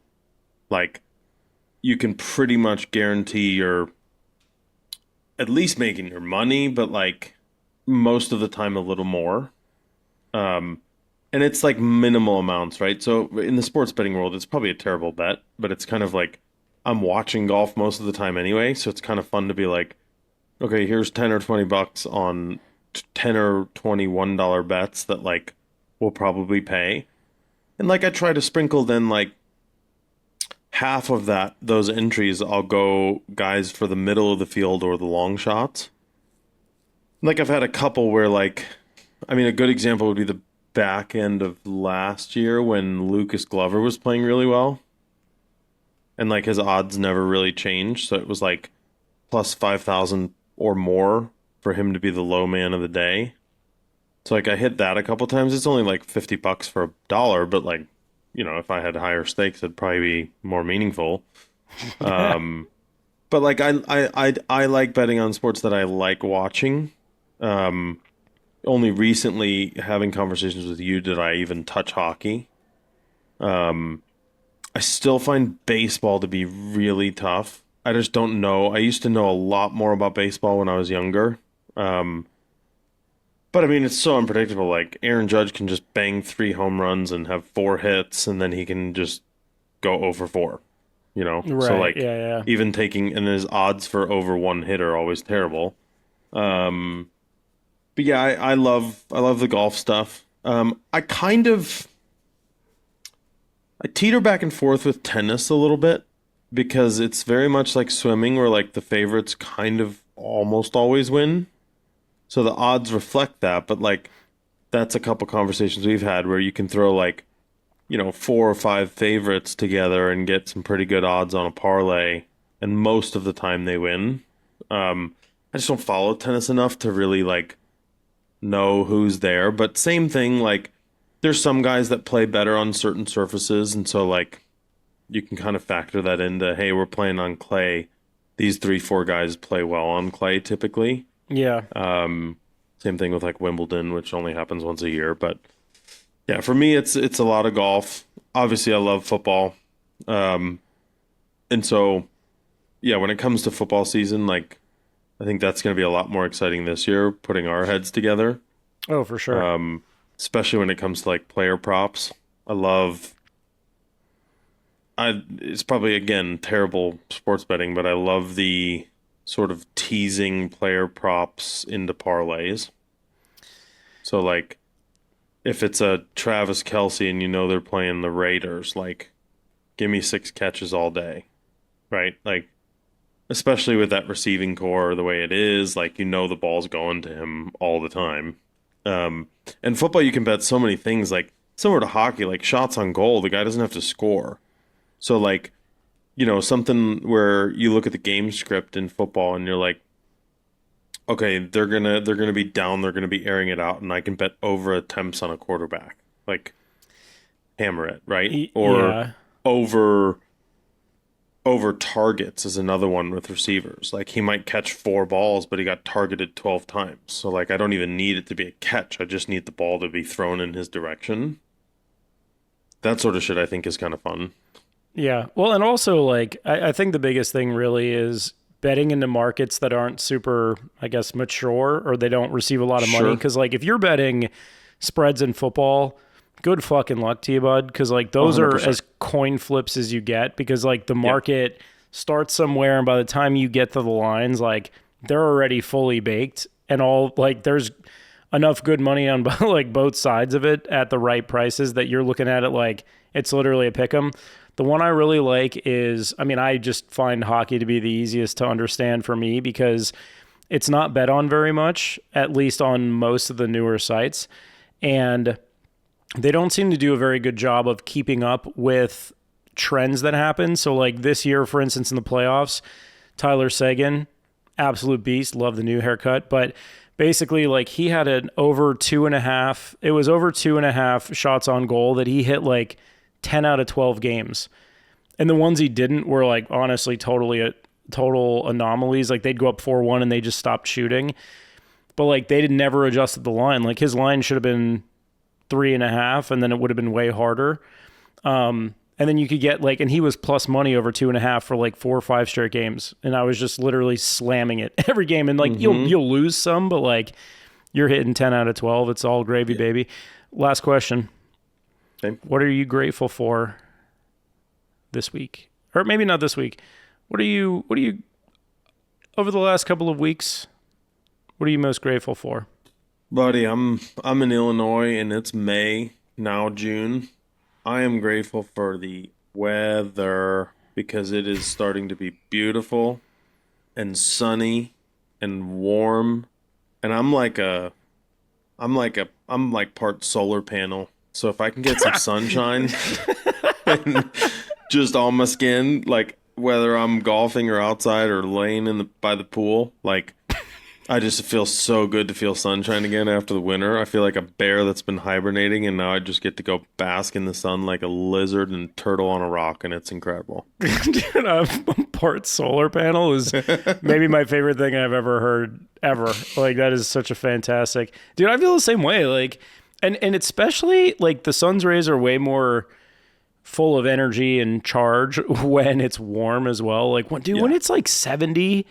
B: like you can pretty much guarantee you're at least making your money, but like most of the time a little more. and it's like minimal amounts, right? So in the sports betting world, it's probably a terrible bet, but it's kind of like I'm watching golf most of the time anyway, so it's kind of fun to be like, okay, here's 10 or 20 bucks on 10 or 21 dollar bets that like will probably pay. And like I try to sprinkle then like half of those entries I'll go guys for the middle of the field or the long shots. Like I've had a couple where like I mean a good example would be the back end of last year when Lucas Glover was playing really well. And like his odds never really changed, so it was like plus 5,000 or more for him to be the low man of the day. So like I hit that a couple times. It's only like 50 bucks for a dollar, but like, you know, if I had higher stakes, it'd probably be more meaningful. But like I like betting on sports that I like watching. Only recently having conversations with you did I even touch hockey. I still find baseball to be really tough. I just don't know. I used to know a lot more about baseball when I was younger. But I mean, it's so unpredictable. Like Aaron Judge can just bang 3 home runs and have 4 hits, and then he can just go over 4. You know,
A: Right.
B: so like
A: Yeah.
B: even taking and his odds for over 1 hit are always terrible. But yeah, I love the golf stuff. I teeter back and forth with tennis a little bit because it's very much like swimming where like the favorites kind of almost always win. So the odds reflect that, but like that's a couple conversations we've had where you can throw like, you know, 4 or 5 favorites together and get some pretty good odds on a parlay, and most of the time they win. I just don't follow tennis enough to really like know who's there, but same thing, like there's some guys that play better on certain surfaces, and so like you can kind of factor that into, hey, we're playing on clay. These 3-4 guys play well on clay typically.
A: Yeah.
B: Same thing with like Wimbledon, which only happens once a year. But yeah, for me, it's a lot of golf. Obviously, I love football, and so yeah, when it comes to football season, like I think that's going to be a lot more exciting this year, putting our heads together.
A: Oh, for sure.
B: Especially when it comes to like player props. It's probably again terrible sports betting, but I love the sort of teasing player props into parlays. So like if it's a Travis Kelce and you know they're playing the Raiders, like give me 6 catches all day. Right? Like especially with that receiving core the way it is, like you know the ball's going to him all the time. And football, you can bet so many things, like similar to hockey, like shots on goal, the guy doesn't have to score. So like, you know, something where you look at the game script in football and you're like, okay, they're gonna be down, they're gonna be airing it out, and I can bet over attempts on a quarterback. Like hammer it, right? Or
A: Yeah.
B: over targets is another one with receivers. Like he might catch 4 balls, but he got targeted 12 times. So like I don't even need it to be a catch. I just need the ball to be thrown in his direction. That sort of shit I think is kind of fun.
A: Yeah. Well, and also like I think the biggest thing really is betting into markets that aren't super, I guess, mature, or they don't receive a lot of money.
B: Sure.
A: Because like if you're betting spreads in football, good fucking luck to you, bud. Because like those are
B: 100%.
A: as coin flips as you get. Because like the market starts somewhere, and by the time you get to the lines, like they're already fully baked, and all like there's enough good money on like both sides of it at the right prices that you're looking at it like it's literally a pick 'em. The one I really like is, I mean, I just find hockey to be the easiest to understand for me because it's not bet on very much, at least on most of the newer sites. And they don't seem to do a very good job of keeping up with trends that happen. So like this year, for instance, in the playoffs, Tyler Seguin, absolute beast, love the new haircut, but basically like he had an over 2.5, it was over 2.5 shots on goal that he hit like 10 out of 12 games. And the ones he didn't were like honestly total anomalies. Like they'd go up 4-1 and they just stopped shooting. But like they had never adjusted the line. Like his line should have been 3.5 and then it would have been way harder. And then you could get like, and he was plus money over 2.5 for like 4 or 5 straight games. And I was just literally slamming it every game. And like you'll lose some, but like you're hitting 10 out of 12. It's all gravy, baby. Last question.
B: Okay.
A: What are you grateful for this week? Or maybe not this week. What are you over the last couple of weeks, what are you most grateful for?
B: Buddy, I'm in Illinois and it's May, now June. I am grateful for the weather because it is starting to be beautiful and sunny and warm. And I'm like part solar panel. So if I can get some sunshine and just on my skin, like whether I'm golfing or outside or laying by the pool, like I just feel so good to feel sunshine again after the winter. I feel like a bear that's been hibernating, and now I just get to go bask in the sun like a lizard and turtle on a rock, and it's incredible.
A: Dude, part solar panel is maybe my favorite thing I've ever heard ever. Like that is such a fantastic. Dude, I feel the same way. Like, and especially like the sun's rays are way more full of energy and charge when it's warm as well. Like when it's like 70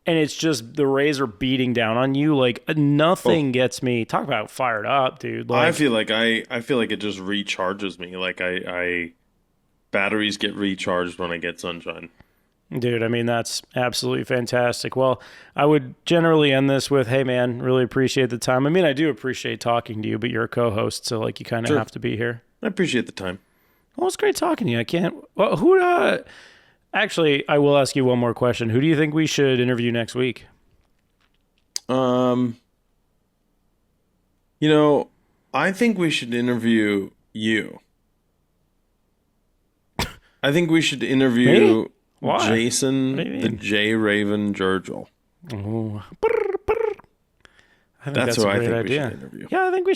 A: and it's just the rays are beating down on you, like nothing gets me. Talk about fired up, dude. Like,
B: I feel like it just recharges me. Like I batteries get recharged when I get sunshine.
A: dude, I mean, that's absolutely fantastic. Well, I would generally end this with, hey, man, really appreciate the time. I mean, I do appreciate talking to you, but you're a co-host, so like you kind of have to be here.
B: I appreciate the time.
A: Well, it's great talking to you. I can't. Well, actually, I will ask you one more question. Who do you think we should interview next week?
B: I think we should interview you. I think we should interview Jason, the J. Raven Jurgel.
A: Oh. I think
B: That's
A: a
B: who I
A: great
B: think
A: idea.
B: we should interview.
A: Yeah, I think we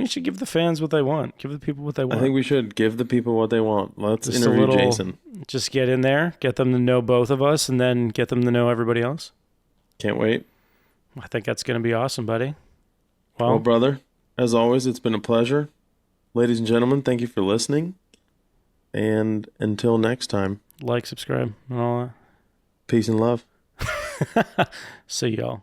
A: should give the fans what they want. Give the people what they want.
B: I think we should give the people what they want. Let's
A: Just
B: interview Jason.
A: Just get in there, get them to know both of us, and then get them to know everybody else.
B: Can't wait.
A: I think that's going to be awesome, buddy.
B: Well, brother, as always, it's been a pleasure. Ladies and gentlemen, thank you for listening. And until next time,
A: like, subscribe, and all
B: peace and love.
A: that. See y'all.